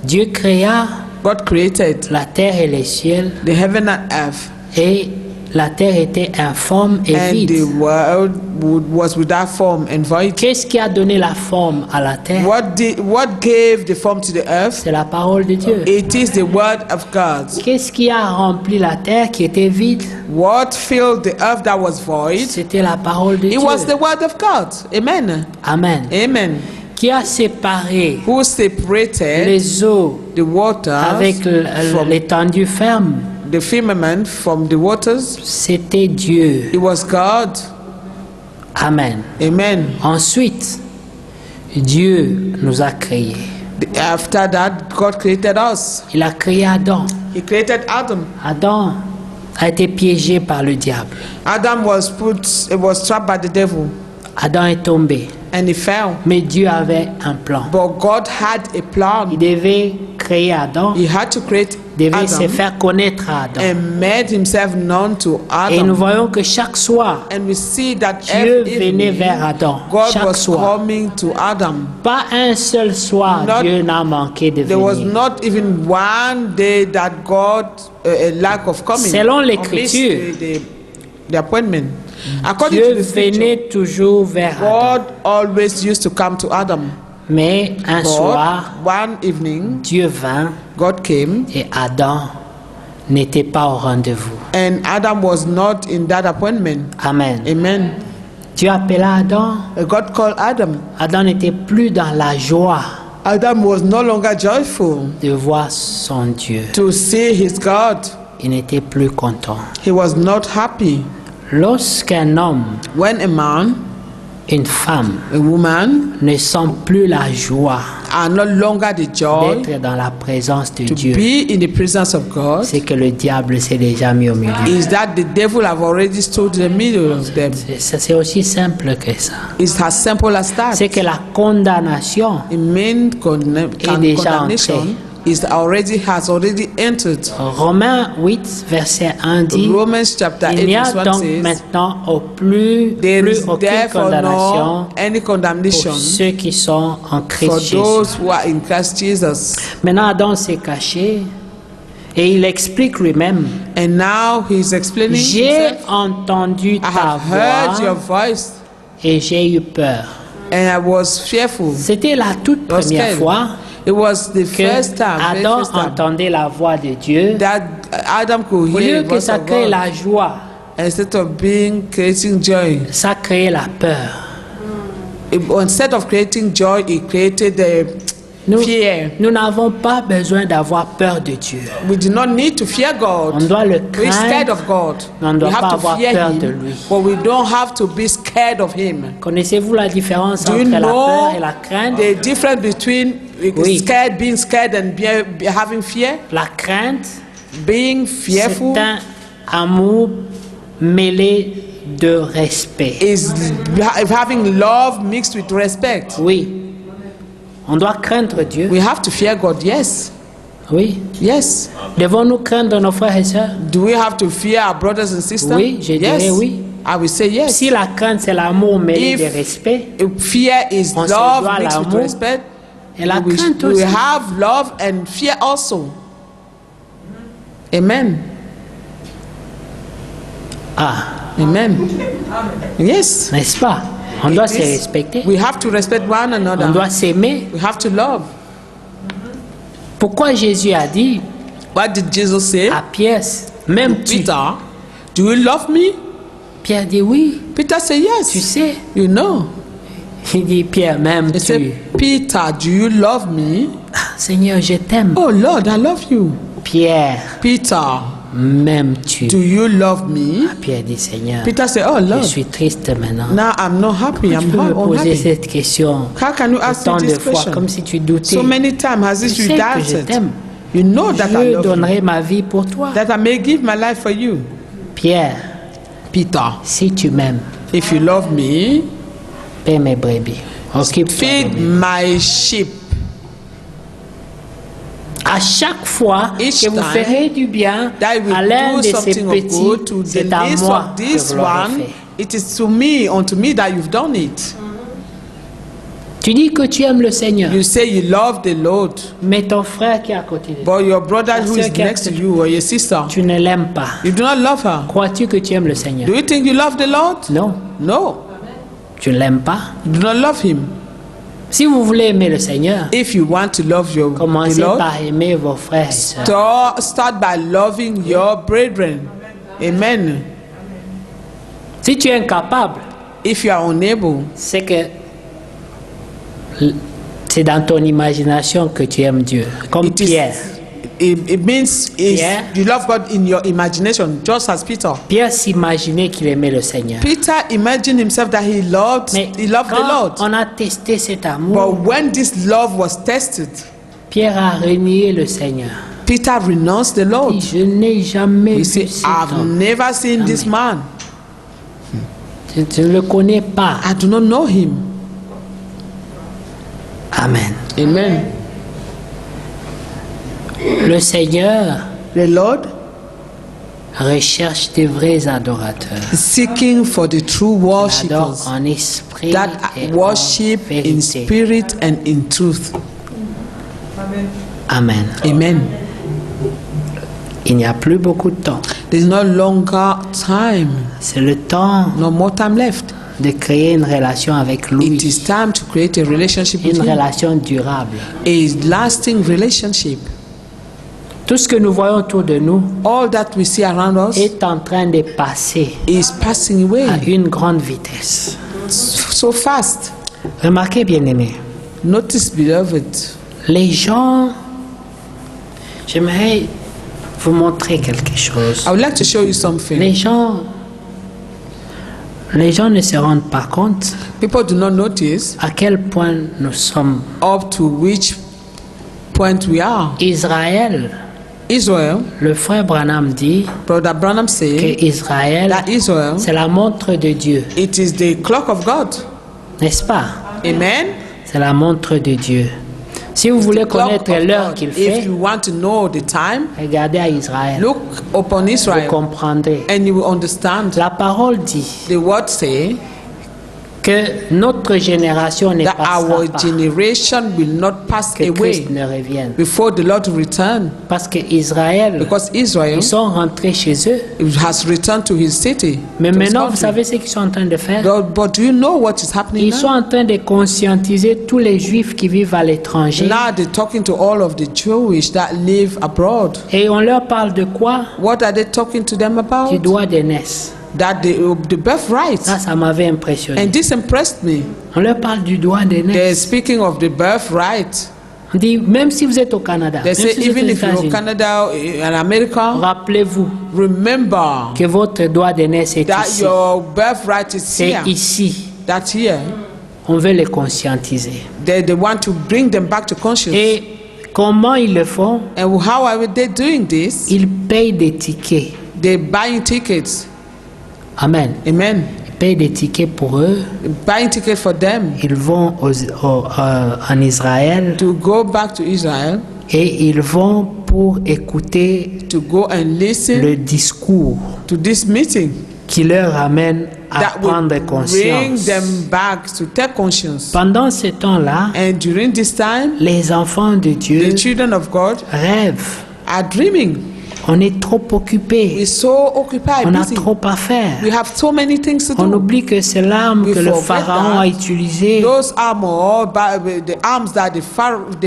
Dieu créa God created la terre et les cieux the heaven and earth, et la terre était informe et and vide. the world was without form and void. Qu'est-ce qui a donné la forme à la terre? What gave the form to the earth? C'est la parole de Dieu. It is the word of God. Qu'est-ce qui a rempli la terre qui était vide? What filled the earth that was void? C'était la parole de It Dieu. was the word of God. Amen. Amen. Amen. Qui a séparé Who separated les eaux the waters avec from l'étendue ferme? the firmament from the waters? C'était Dieu. It was God. Amen. Amen. Ensuite, Dieu nous a créés. After that, God created us. Il a créé Adam. He created Adam. Adam a été piégé par le diable. Adam was trapped by the devil Adam est tombé. and he fell. Mais Dieu avait un plan. But God had a Il plan. devait créer Adam. He had to create Il devait se Adam faire connaître à Adam. and made himself known to Et nous Adam. voyons que chaque soir, And we see that Dieu every venait evening, vers Adam. God Chaque was soir. coming to Adam. Pas un seul soir, Not- Dieu n'a manqué de There was venir. not even one day that God a lack of coming. Selon or l'Écriture, missed the appointment. According Dieu to the scripture, venait toujours vers Adam. God always used to come to Adam. Mais un soir, But one evening, Dieu vint God came, et Adam n'était pas au rendez-vous. and Adam was not in that appointment. Amen. Amen. Dieu appela Adam. God called Adam. Adam n'était plus dans la joie Adam was no longer joyful de voir son Dieu. to see his God. Il n'était plus content. He was not happy. Lorsqu'un homme When a man une femme a woman, ne sent plus la joie are no longer the joy d'être dans la présence de to Dieu, be in the presence of God, c'est que le diable s'est déjà mis au milieu. is that the devil have already stood in the middle of them. C'est aussi simple que ça. It's as simple as that. C'est que la condamnation The main déjà condemnation has already entered. Romains 8, verset 1 dit, Romans chapter 8 il n'y a verse 1 donc says, maintenant there plus is aucune therefore condamnation no any condemnation pour ceux qui sont en for Christ Jésus. those who are in Christ Jesus. Maintenant, Adam s'est caché et il explique lui-même, And now he's explaining j'ai himself. entendu I ta have heard your voix voice et j'ai eu peur. and I was fearful. C'était la toute I was première scared. fois It was the que first time, very Adam first time entendait la voix de Dieu. that Adam could Au hear lieu the que voice ça of crée God. la joie, Instead of creating joy, ça crée la peur. instead of creating joy, it created the Nous fear. nous n'avons pas besoin d'avoir peur de Dieu. We do not need to fear God. On doit le We're scared craindre, of God. mais on ne We doit pas have to avoir fear peur Him, de lui. but we don't have to be scared of Him. Connaissez-vous la différence Do you entre la know peur et la crainte? the difference between Oui. being scared and having fear? La crainte, Being fearful c'est un amour mêlé de respect. is having love mixed with respect. Oui. On doit craindre Dieu. We have to fear God, yes. Oui. Yes. Devons-nous craindre nos frères et sœurs? Do we have to fear our brothers and sisters? Oui, je yes. dirais oui. I will say yes. Si la crainte, c'est l'amour mêlé If- de respect, If fear is on se love doit mixed with l'amour respect, et la we crainte we aussi. have love and fear also. Amen. Ah, Amen. Yes. n'est-ce pas? On doit se It is- respecter. We have to respect one On another. doit s'aimer. We have to love. Pourquoi Jésus a dit What did Jesus say? à Pierre, même tu? Peter, do you love me? Pierre dit oui, Peter said tu yes. sais. You know. Il dit Pierre, même He tu? said, Peter, do you love me? Ah, Seigneur, je t'aime. Oh Lord, I love you. Pierre, Peter, même tu? do you love me? Pierre dit Seigneur, Peter said, oh je Lord, suis triste maintenant. now I'm not happy. Tu I'm peux me poser unhappy. cette question How can you ask me autant de this fois question? comme si tu doutais? So many times has Je this sais you que je doubted. t'aime. You know that I Je love you. donnerai ma vie pour toi. That I may give my life for you. Pierre, Peter, si tu m'aimes, if you love me, paie mes brebis. Occupe-toi feed de moi. my sheep. À chaque fois Each que vous time ferez du bien That I à will l'un do de ces something of good to petits, the c'est à least moi of que this vous l'aurez one. fait. It is to me, unto me that you've done it. Tu dis que tu aimes le Seigneur, You say you love the Lord, mais ton frère qui est à côté de toi, but your brother Ta who sœur is qui est à next to côté. you or your sister, tu ne l'aimes pas. you do not love her. Crois-tu que tu aimes le Seigneur? Do you think you love the Lord? Non, No, tu ne l'aimes pas. you do not love him. Si vous voulez aimer le Seigneur, If you want to love the commencez Lord, par aimer vos frères et sœurs. start by loving your brethren. Amen. Si tu es incapable, If you are unable, c'est que c'est dans ton imagination que tu aimes Dieu. Comme it is. Pierre. It means is Yeah. you love God in your imagination, just as Peter. Pierre s'imaginait qu'il aimait le Seigneur. Peter imagined himself that he loved Mais the quand Lord. on a testé cet amour, But when this love was tested, Pierre a renié le Seigneur. Peter renounced the Il Lord. dit, je n'ai jamais He vu said, cet I've homme. never seen this man. Je ne le connais pas. I do not know him. Amen. Amen. Le Seigneur The Lord recherche des vrais adorateurs. is seeking for the true Adore worshippers en esprit that et worship en in vérité. spirit and in truth. Amen. Amen. Il n'y a plus beaucoup de temps. There's no longer time, C'est le temps no more time left. de créer une relation avec It lui. is time to create a relationship with Une him, relation durable. a lasting relationship. Tout ce que nous voyons autour de nous All that we see around us est en train de passer is passing à away une grande vitesse. so fast. Remarquez, bien-aimés, Notice, beloved, les gens... J'aimerais vous montrer quelque chose. I would like to show you something. Les gens Les gens ne se rendent pas compte People do not notice à quel point nous sommes. up to which point we are. Israël, Israel, le frère Branham dit Brother Branham que said Israël, that Israel, c'est la montre de Dieu, it is the clock of God. n'est-ce pas? Amen. C'est la montre de Dieu. Si vous voulez Clock connaître of l'heure God. qu'il If fait, you want to know the time, regardez à Israël. look upon Vous Israel comprendrez. and you will understand. La parole dit The word say que notre génération ne that passera our pas, generation will not pass que Christ away ne revienne. before the Lord return, Parce que Israël, because Israel ils sont rentrés chez eux. has returned to his city. Mais to his maintenant, vous country. savez ce qu'ils sont en train de faire? But do you know what is happening Ils sont now? en train de conscientiser tous les Juifs qui vivent à l'étranger. Now they're talking to all of the Jewish that live abroad. Et on leur parle de quoi? What are they talking to them Du about? droit d'aînesse. That the birthright. Ça m'avait impressionné. And this impressed me. On leur parle du droit They're d'aînesse. speaking of the birthright. On dit, même si vous êtes au Canada, They même say si vous êtes even aux if you're in États-Unis, Canada and America, rappelez-vous remember que votre droit d'aînesse est that ici. your birthright is C'est here. ici. That here. On veut les conscientiser. They want to bring them back to conscience. Et comment ils le font? And how are they doing this? Ils payent des tickets. They're buying tickets. Amen. Amen. Ils payent des tickets pour eux. Buying tickets for them Ils vont en Israël to go back to Israel, et ils vont pour écouter to go and listen le discours to this meeting qui leur amène à that will prendre bring conscience. them back to take conscience. Pendant ce temps-là, And during this time, les enfants de Dieu the children of God rêvent. are dreaming. On est trop occupés. We're so occupied, On a busy. trop à faire. We have so many things to On do. oublie que c'est l'arme We que le forget Pharaon that. a utilisée. Those the arms that the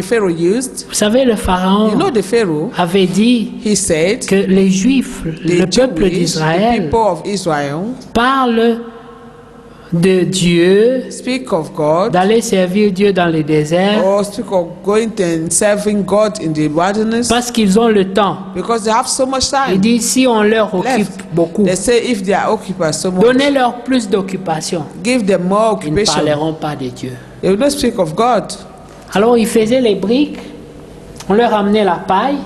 Pharaoh used. Vous savez, le Pharaon You know the Pharaoh, avait dit he said, que les Juifs, le the peuple Jewish, the d'Israël, people of Israel, parlent de Dieu, speak of God, d'aller servir Dieu dans le désert, or speak of going and serving God in the wilderness, parce qu'ils ont le temps. because they have so much Il time dit, si on leur occupe left. beaucoup, They say if they are occupied so much, donnez-leur plus d'occupation, give them more ils ne occupation. parleront pas de Dieu. They will not speak of God. Alors ils faisaient les briques, on leur amenait la paille,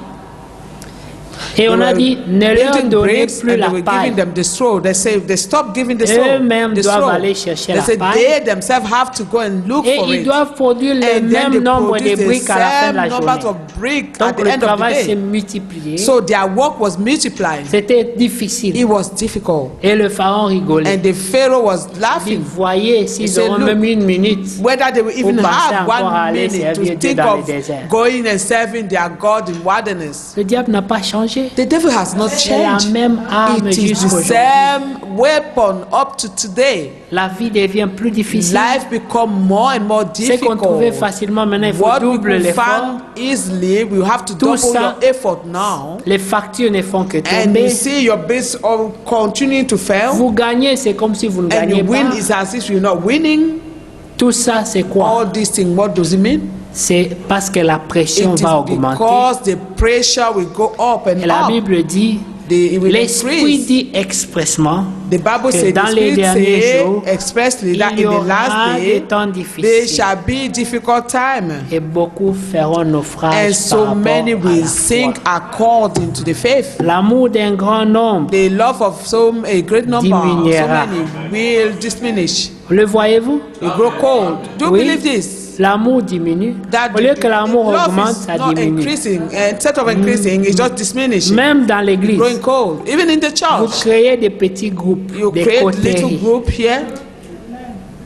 et on a dit, ne leur Building donnez bricks plus and they la were paille. giving them the straw. They say they stop giving the straw. Eux-mêmes The doivent straw. aller chercher They la say paille. they themselves have to go and look Et for ils it. doivent produire le And then même they nombre de produce the briques à la fin de la same number journée. of bricks at Donc the le end of the travail s'est day. multiplié. So their work was multiplied. C'était difficile. It was difficult. Et le Pharaon rigolait. And the Pharaoh was Il laughing. voyait s'ils said, auront "Look, même une minute. Whether they will even Pour penser have encore à 1 aller minute servir to Dieu think dans le of désert. going and serving their God in wilderness. Le diable n'a pas changé. The devil has not C'est la changed. même arme It is the jusqu'aujourd'hui. same weapon up to today. La vie devient plus difficile. Life become more and more Ce qu'on trouvait difficult. facilement, maintenant il faut What we doubler could l'effort. find easily, we have to Tout double ça- your effort now. Les factures ne font que And tomber. you see your bills all continuing to fail. Vous gagnez, c'est comme si vous ne And gagnez you win pas. is as if you're not winning. Tout ça, c'est quoi? All these things, what does it mean? C'est parce que la pression It va is augmenter. because the pressure will go up and Et la up. Bible dit, It will l'Esprit increase. dit expressement The Bible que says, dans the les Spirit derniers say jours, expressly that il y in the aura last des day, temps there difficiles. shall be difficult time. Et beaucoup feront naufrage And par so rapport many à will la sink foi. according to the faith. L'amour d'un grand nombre, The love of a great number, so Diminuera. many will diminish. le voyez-vous? Will grow cold. Do you Oui. believe this? L'amour diminue. That Au lieu que l'amour love augmente, is ça not diminue. increasing. Instead of increasing, it's just diminishing. Même dans l'église, Growing cold. Even in the vous church, créez des petits groupes, you des create little coteries. group here.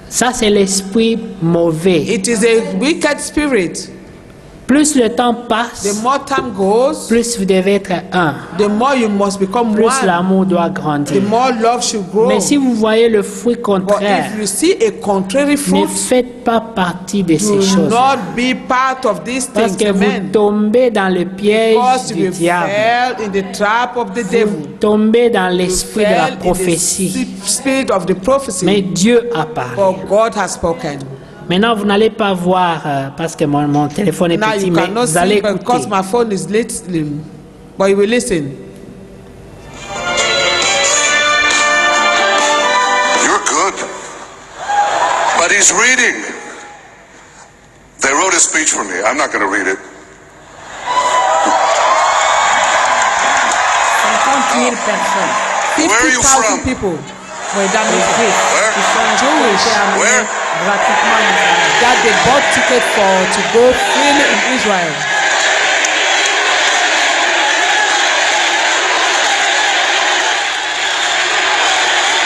Ça, c'est l'esprit mauvais. It is a wicked spirit. Plus le temps The passe, more time goes, plus vous devez être un. the more you must become Plus one. l'amour doit The grandir. more love should grow. Mais si vous voyez le fruit But contraire, if you see a contrary ne fruit, faites pas partie de do ces choses. not be part of these Parce things. que vous Amen. tombez dans le piège Because du you diable. fell in the trap of the devil. Vous tombez dans You l'esprit de la fell in prophétie. the spirit of the prophecy. Mais Dieu a parlé. But God has spoken. Maintenant, vous n'allez pas voir, parce que mon téléphone est Now petit, you mais cannot vous allez see because écouter. my phone is listening. But you will listen. You're good. But he's reading. They wrote a speech for me. I'm not going to read it. 50,000 personnes. Where are you 50,000 from? people were damaged. Qui sont Jewish. amenés Where? gratuitement en Israël. That they bought ticket to go freely in Israel.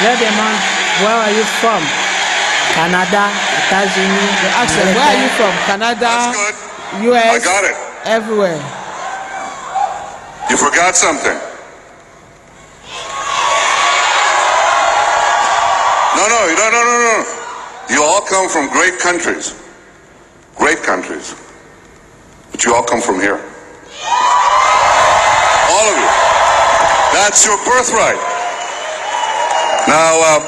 Je demande, where are you from? Canada, États-Unis, Ask them, where are you from? Canada, That's good. US, I got it. everywhere. You forgot something. No. You all come from great countries. Great countries. But you all come from here. All of you. That's your birthright. Now,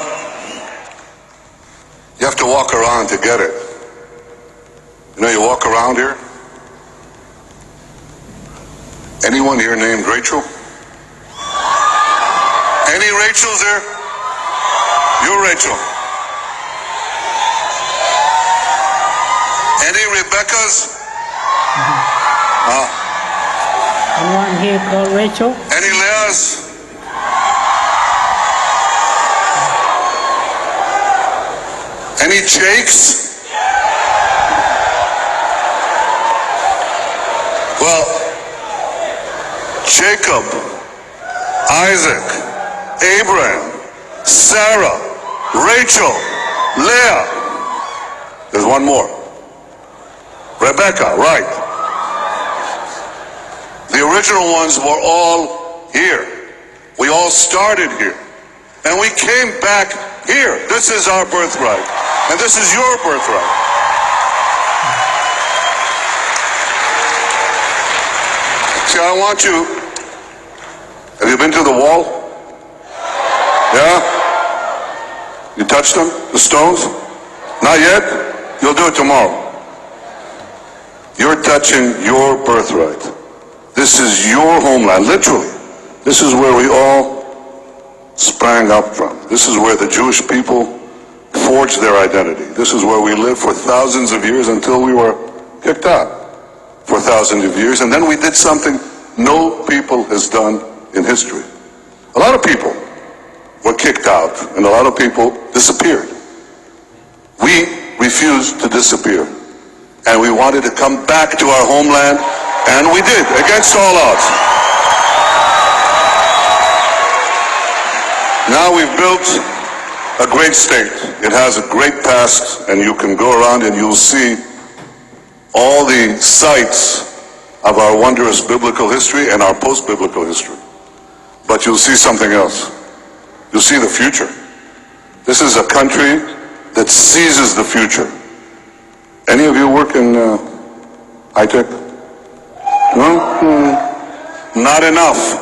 you have to walk around to get it. You know, you walk around here. Anyone here named Rachel? Any Rachels there? You're Rachel. Any Rebeccas? anyone here called Rachel? Any Leahs? Any Jakes? Well, Jacob, Isaac, Abraham, Sarah, Rachel, Leah. There's one more. Rebecca, right. The original ones were all here. We all started here. And we came back here. This is our birthright. And this is your birthright. See, I want you. Have you been to the wall? Yeah? You touched them? The stones? Not yet? You'll do it tomorrow. You're touching your birthright. This is your homeland, literally. This is where we all sprang up from. This is where the Jewish people forged their identity. This is where we lived for thousands of years until we were kicked out for thousands of years. And then we did something no people has done in history. A lot of people were kicked out and a lot of people disappeared. We refused to disappear. And we wanted to come back to our homeland, and we did, against all odds. Now we've built a great state. It has a great past, and you can go around and you'll see all the sites of our wondrous biblical history and our post-biblical history. But you'll see something else. You'll see the future. This is a country that seizes the future. Any of you work in high-tech? No? Not enough.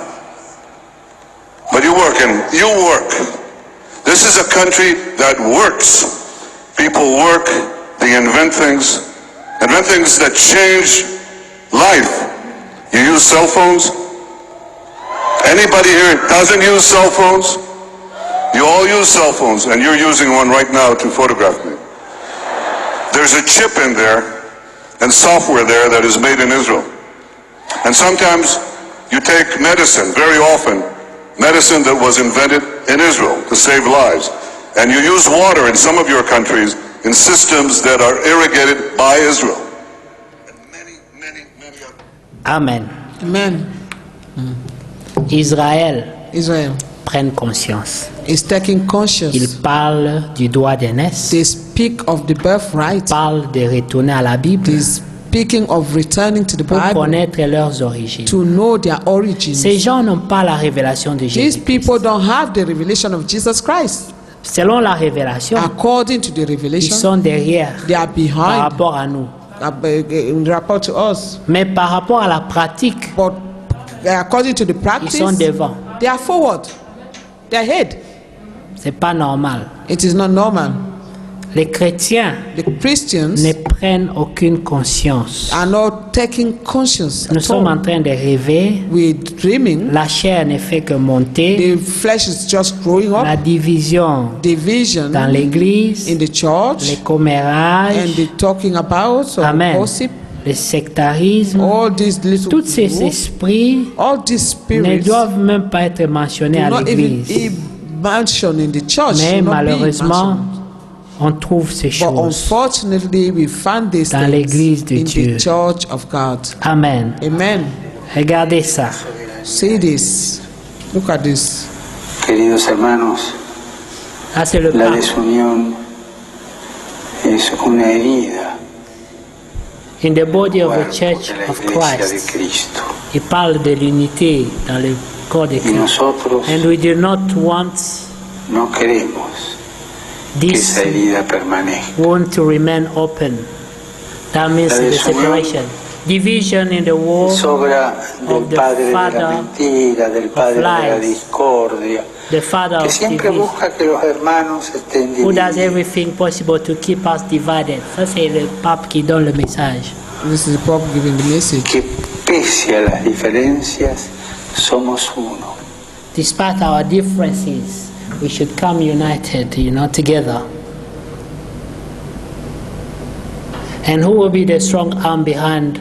But you work. This is a country that works. People work, they invent things that change life. You use cell phones? Anybody here doesn't use cell phones? You all use cell phones, and you're using one right now to photograph me. There's a chip in there and software there that is made in Israel. And sometimes you take medicine, very often, medicine that was invented in Israel to save lives. And you use water in some of your countries in systems that are irrigated by Israel. And many other. Amen. Amen. Israël Israel prenne conscience. is taking conscious. Il parle du droit d'aînesse. They speak of the birthright. Parle de retourner à la Bible They speaking of returning to the pour Bible connaître leurs origines. to know their origins. Ces gens n'ont pas la révélation de These Jésus. people don't have the revelation of Jesus Christ. Selon la révélation, According to the ils revelation, sont derrière they are par behind rapport à nous. in rapport to us. Mais par rapport à la pratique, But according to the ils practice, sont devant. they are forward. They are ahead. C'est pas normal. It is not normal. les chrétiens the Christians ne prennent aucune conscience. are not taking conscience Nous at sommes en all. train de rêver. We're dreaming. La chair ne fait que monter. The flesh is just growing La up. division Division dans l'église, in the les church, and commérages, the talking about or Amen. gossip, le sectarisme, all these little tous ces groups, esprits all these ne spirits doivent même pas être mentionnés do à not l'église. even mention in the church. Mais should not be malheureusement, mentioned. on trouve ces But choses. unfortunately, we find these Dans things l'église de in Dieu. the church of God. Amen. Amen. Regardez ça. See this. Look at this. Queridos hermanos, Là, c'est le la pape. desunión es una herida In the body of the cuerpo Church de la of Iglesia de Christ. Cristo. Il parle de l'unité dans le corps de Y Christ. nosotros And we do not want no queremos que this, esa herida permanezca. want to remain open. That means La the desunión separation. Division in the world Es obra del of the padre de la father mentira, del padre de la lies. discordia, the father que of siempre division, busca que los hermanos estén who does divididos. everything possible to keep us divided. Ça, c'est le pape qui donne le message. This is the Pope giving the message. Que pese a las diferencias, somos uno. Despite our differences, we should come united, together. And who will be the strong arm behind?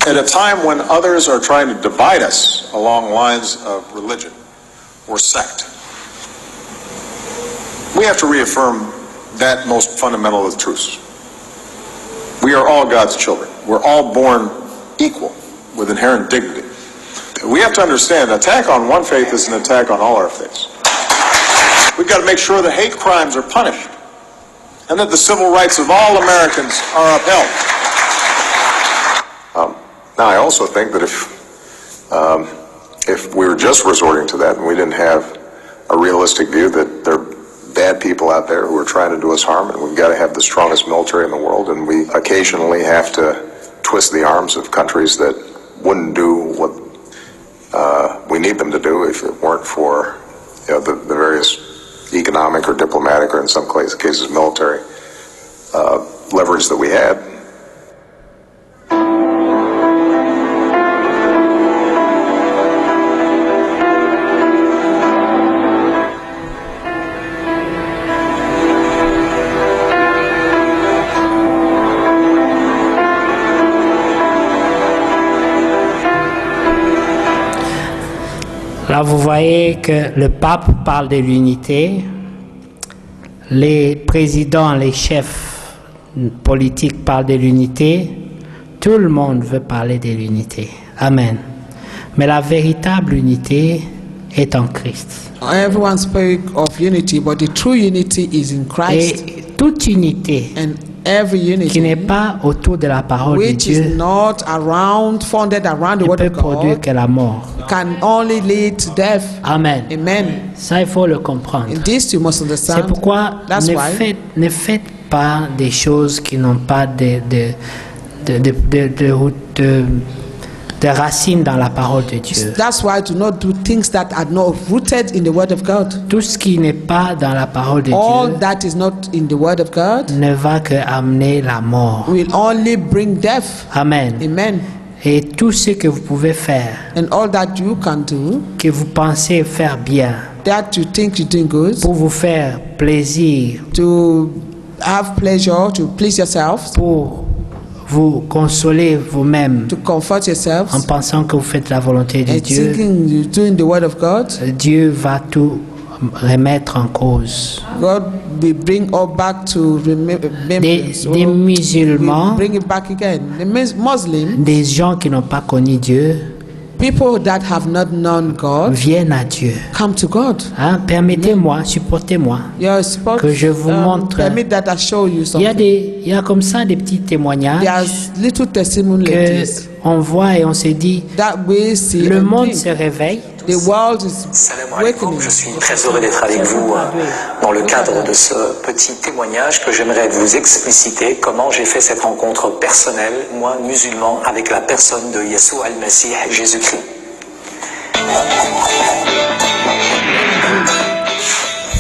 At a time when others are trying to divide us along lines of religion or sect, we have to reaffirm that most fundamental of truths. We are all God's children. We're all born equal with inherent dignity. We have to understand, attack on one faith is an attack on all our faiths. We've got to make sure that hate crimes are punished and that the civil rights of all Americans are upheld. Now, I also think that if we were just resorting to that and we didn't have a realistic view that there are bad people out there who are trying to do us harm, and we've got to have the strongest military in the world, and we occasionally have to twist the arms of countries that wouldn't do what we need them to do if it weren't for the various economic or diplomatic or in some cases military leverage that we had. Là, vous voyez que le pape parle de l'unité, les présidents, les chefs politiques parlent de l'unité, tout le monde veut parler de l'unité. Amen. Mais la véritable unité est en Christ. Everyone speak of unity, but the true unity is in Christ. Et toute unité And every qui n'est unity pas autour de la parole de which is Dieu not founded around the ne word peut of produire God que la mort. can only lead to death. Amen. Amen. Ça, il faut le comprendre. And this you must C'est understand. pourquoi That's why ne faites pas des choses qui n'ont pas de racines dans la parole de Dieu. That's why do not do things that are not rooted in the word of God. Tout ce qui n'est pas dans la parole de All Dieu that is not in the word of God ne va que amener la mort. will only bring death. Amen. Amen. Et tout ce que vous pouvez faire, And all that you can do, que vous pensez faire bien, that you think you're doing good, pour vous faire plaisir, to have pleasure, to please yourself, pour vous consoler vous-même, to comfort yourself, en pensant que vous faites la volonté de and Dieu, thinking you're doing the word of God, Dieu va tout remettre en cause. God will bring all back to remembrance. Des musulmans, Bring it back again. The Muslims, des gens qui n'ont pas connu Dieu, people that have not known God, viennent à Dieu. come to God. Hein, permettez-moi, supportez-moi. You're supposed Que je vous montre. permit that I show you Il y a something. il y a comme ça des petits témoignages There's little testimony like que this. on voit et on se dit, That we see le and monde think. se réveille. The world is Salam alaikum, awakening. je suis très heureux d'être avec vous dans le cadre de ce petit témoignage que j'aimerais vous expliciter comment j'ai fait cette rencontre personnelle, moi musulman, avec la personne de Yeshua al-Masih, Jésus-Christ.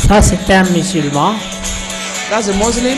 Ça, c'est un musulman That's a Muslim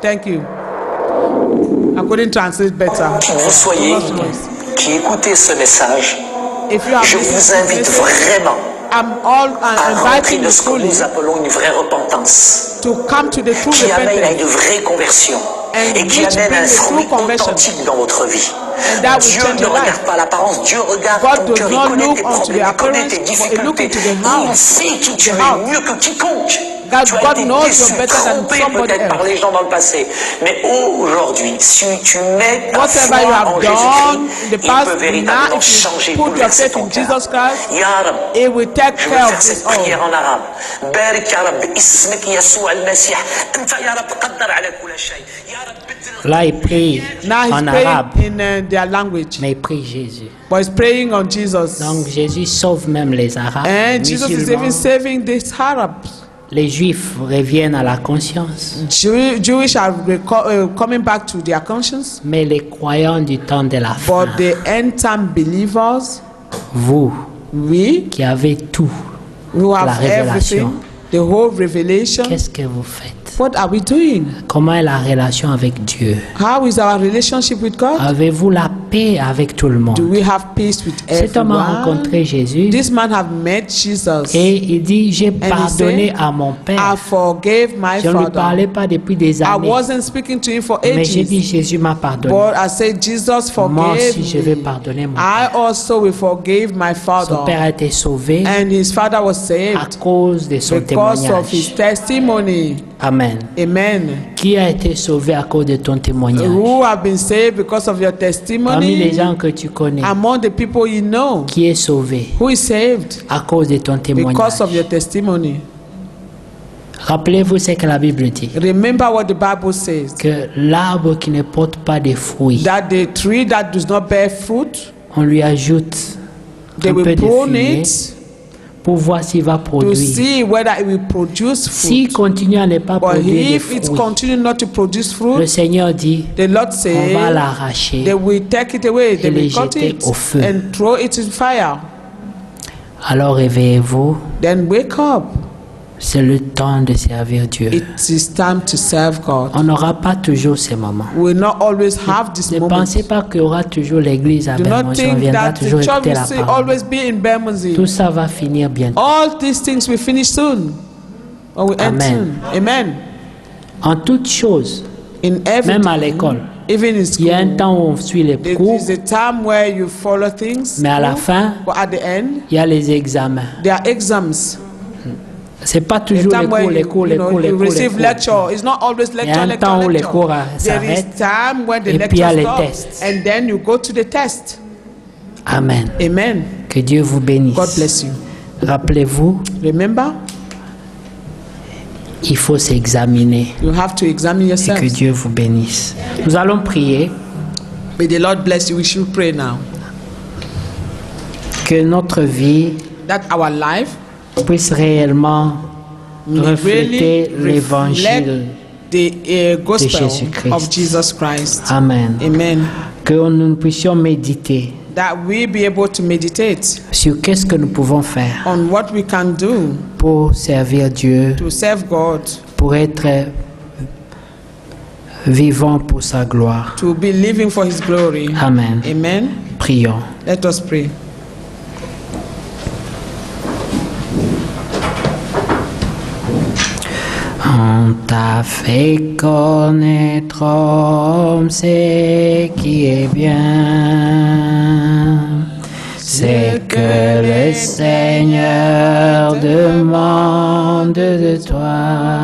Thank you. I couldn't translate better. Qui que vous soyez, qui écoutez ce message, If you have je vous listened to invite this message, vraiment I'm all à rentrer inviting de you ce que fully nous appelons une vraie repentance, to come to the true qui amène à une repentance vraie conversion and et qui which amène à un brings a fruit true conversion. authentique dans votre vie. And that will Dieu change ne your life. regarde pas l'apparence, Dieu regarde God ton does cœur, il not connaît look tes unto the problèmes, il connaît tes appearance, but he difficultés, look into the il heart. sait qui tu The es heart. mieux que quiconque. God, Tu as God été knows déçu, you better than trompé somebody peut-être par else. les gens dans le passé, mais aujourd'hui, si tu mets ta Whatever foi you en have done in Jésus-Christ, the il past, peut now véritablement if you changer, put your bouleverser faith ton in cœur. Jesus Christ, Ya Rab, it will take je vais care of faire this cette prière all. en arabe. بارك يا رب اسمك يسوع المسيح أنت يا رب قدر على كل شيء يا رب بدل Là, il prie Now he's en praying arabe, in their language, mais il prie Jésus. but he's praying on Jesus. Donc Jésus sauve même les Arabes, And Jesus is even musulmans. saving these Arabs. Les Juifs reviennent à la conscience, Jewish are coming back to their conscience, mais les croyants du temps de la fin, but the end-time believers, vous we qui avez tout, who la have révélation, everything, the whole revelation, qu'est-ce que vous faites? what are we doing? Comment est la relation avec Dieu? How is our relationship with God? Avez-vous la paix avec tout le Do monde? we have peace with Cet homme a rencontré everyone? Jésus This man have met Jesus. et il dit, j'ai he pardonné said, à mon I Père. forgave my Je ne lui father. parlais pas depuis des I années, wasn't speaking to him for mais j'ai dit, ages. Jésus m'a pardonné. But I said, Jesus Moi forgave aussi, je vais me. pardonner mon I Père. also will forgive my Son father. Père a été sauvé And his father was à saved cause de son because of his témoignage. testimony. Amen. Amen. Qui a été sauvé à cause de ton témoignage? Who have been saved because of your Parmi les testimony? gens que tu connais, Among the people you know, qui est sauvé who is saved à cause de ton témoignage? because of your testimony. Rappelez-vous ce que la Bible dit, Remember what the Bible says, que l'arbre qui ne porte pas de fruits, that the tree that does not bear fruit, on lui ajoute they un peu will de prune fumier it pour voir s'il va to produire. see whether it will produce S'il fruit. continue à ne pas But produire de if it fruits, continue not to produce le fruit, Seigneur dit, the Lord on va says l'arracher. they will take it away, they et le will cut jeter it au feu. and throw it in fire. Alors réveillez-vous, Then wake up. c'est le temps de servir Dieu. It is time to serve God. On n'aura pas toujours ces moments. We will not always have this Ne moment. pensez pas qu'il y aura toujours l'église à Do not Bermondsey. On think viendra that toujours the church écouter will la still parole. always be in Bermondsey. Tout ça va finir bientôt. All these things will finish soon. Or will end Amen. soon. Amen. En toutes choses, In everything, même à l'école, even in il y a un school, temps où on suit les there cours, is a time where you follow things, mais à la fin, but at the end, il y a les examens. there are exams. C'est pas The toujours les time where cours, les you, cours, you les know, cours, les you cours, les receive cours. lecture. It's not always Il y a lecture, un lecture, temps où les lecture. cours There is s'arrêtent time when the et puis il y a lecture les stops, tests. and then you go to the test. Amen. Amen. Que Dieu vous bénisse. God bless you. Rappelez-vous, Remember, il faut s'examiner. you have to examine Et yourself. que Dieu vous bénisse. Nous allons prier May the Lord bless you. We should pray now que notre vie that our life puisse réellement may refléter really l'évangile. reflect the gospel Jésus-Christ. of Jesus Christ. Amen. Amen. Que nous puissions méditer That we be able to meditate sur qu'est-ce que nous pouvons faire on what we can do pour servir Dieu, to serve God, pour être vivant pour sa gloire. to be living for His glory. Amen. Amen. Prions. Let us pray. On t'a fait connaître, homme, ce qui est bien. C'est que le Seigneur demande de toi.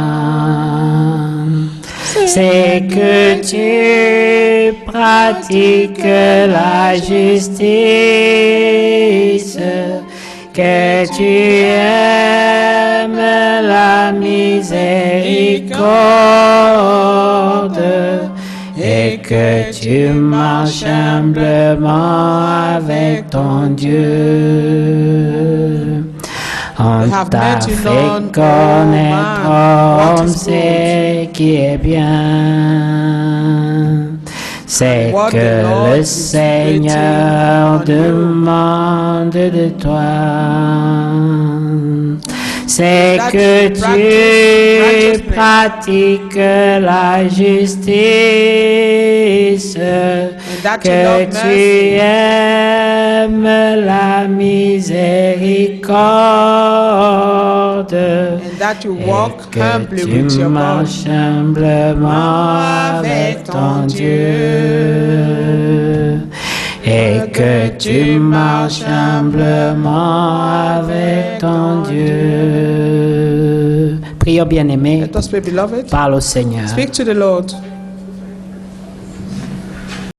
C'est que tu pratiques la justice, que tu aimes la miséricorde et que tu marches humblement avec ton Dieu. On t'a fait connaître, homme, ce qui est bien. C'est que le Seigneur demande de toi. c'est that que you tu practice pratiques la justice, that you que love tu mercy. aimes la miséricorde, And that you walk que humbly tu with your God. marches humblement avec ton Dieu, et que tu marches humblement avec ton Dieu. Prions bien-aimés, Let us pray, beloved. parle au Seigneur. Speak to the Lord.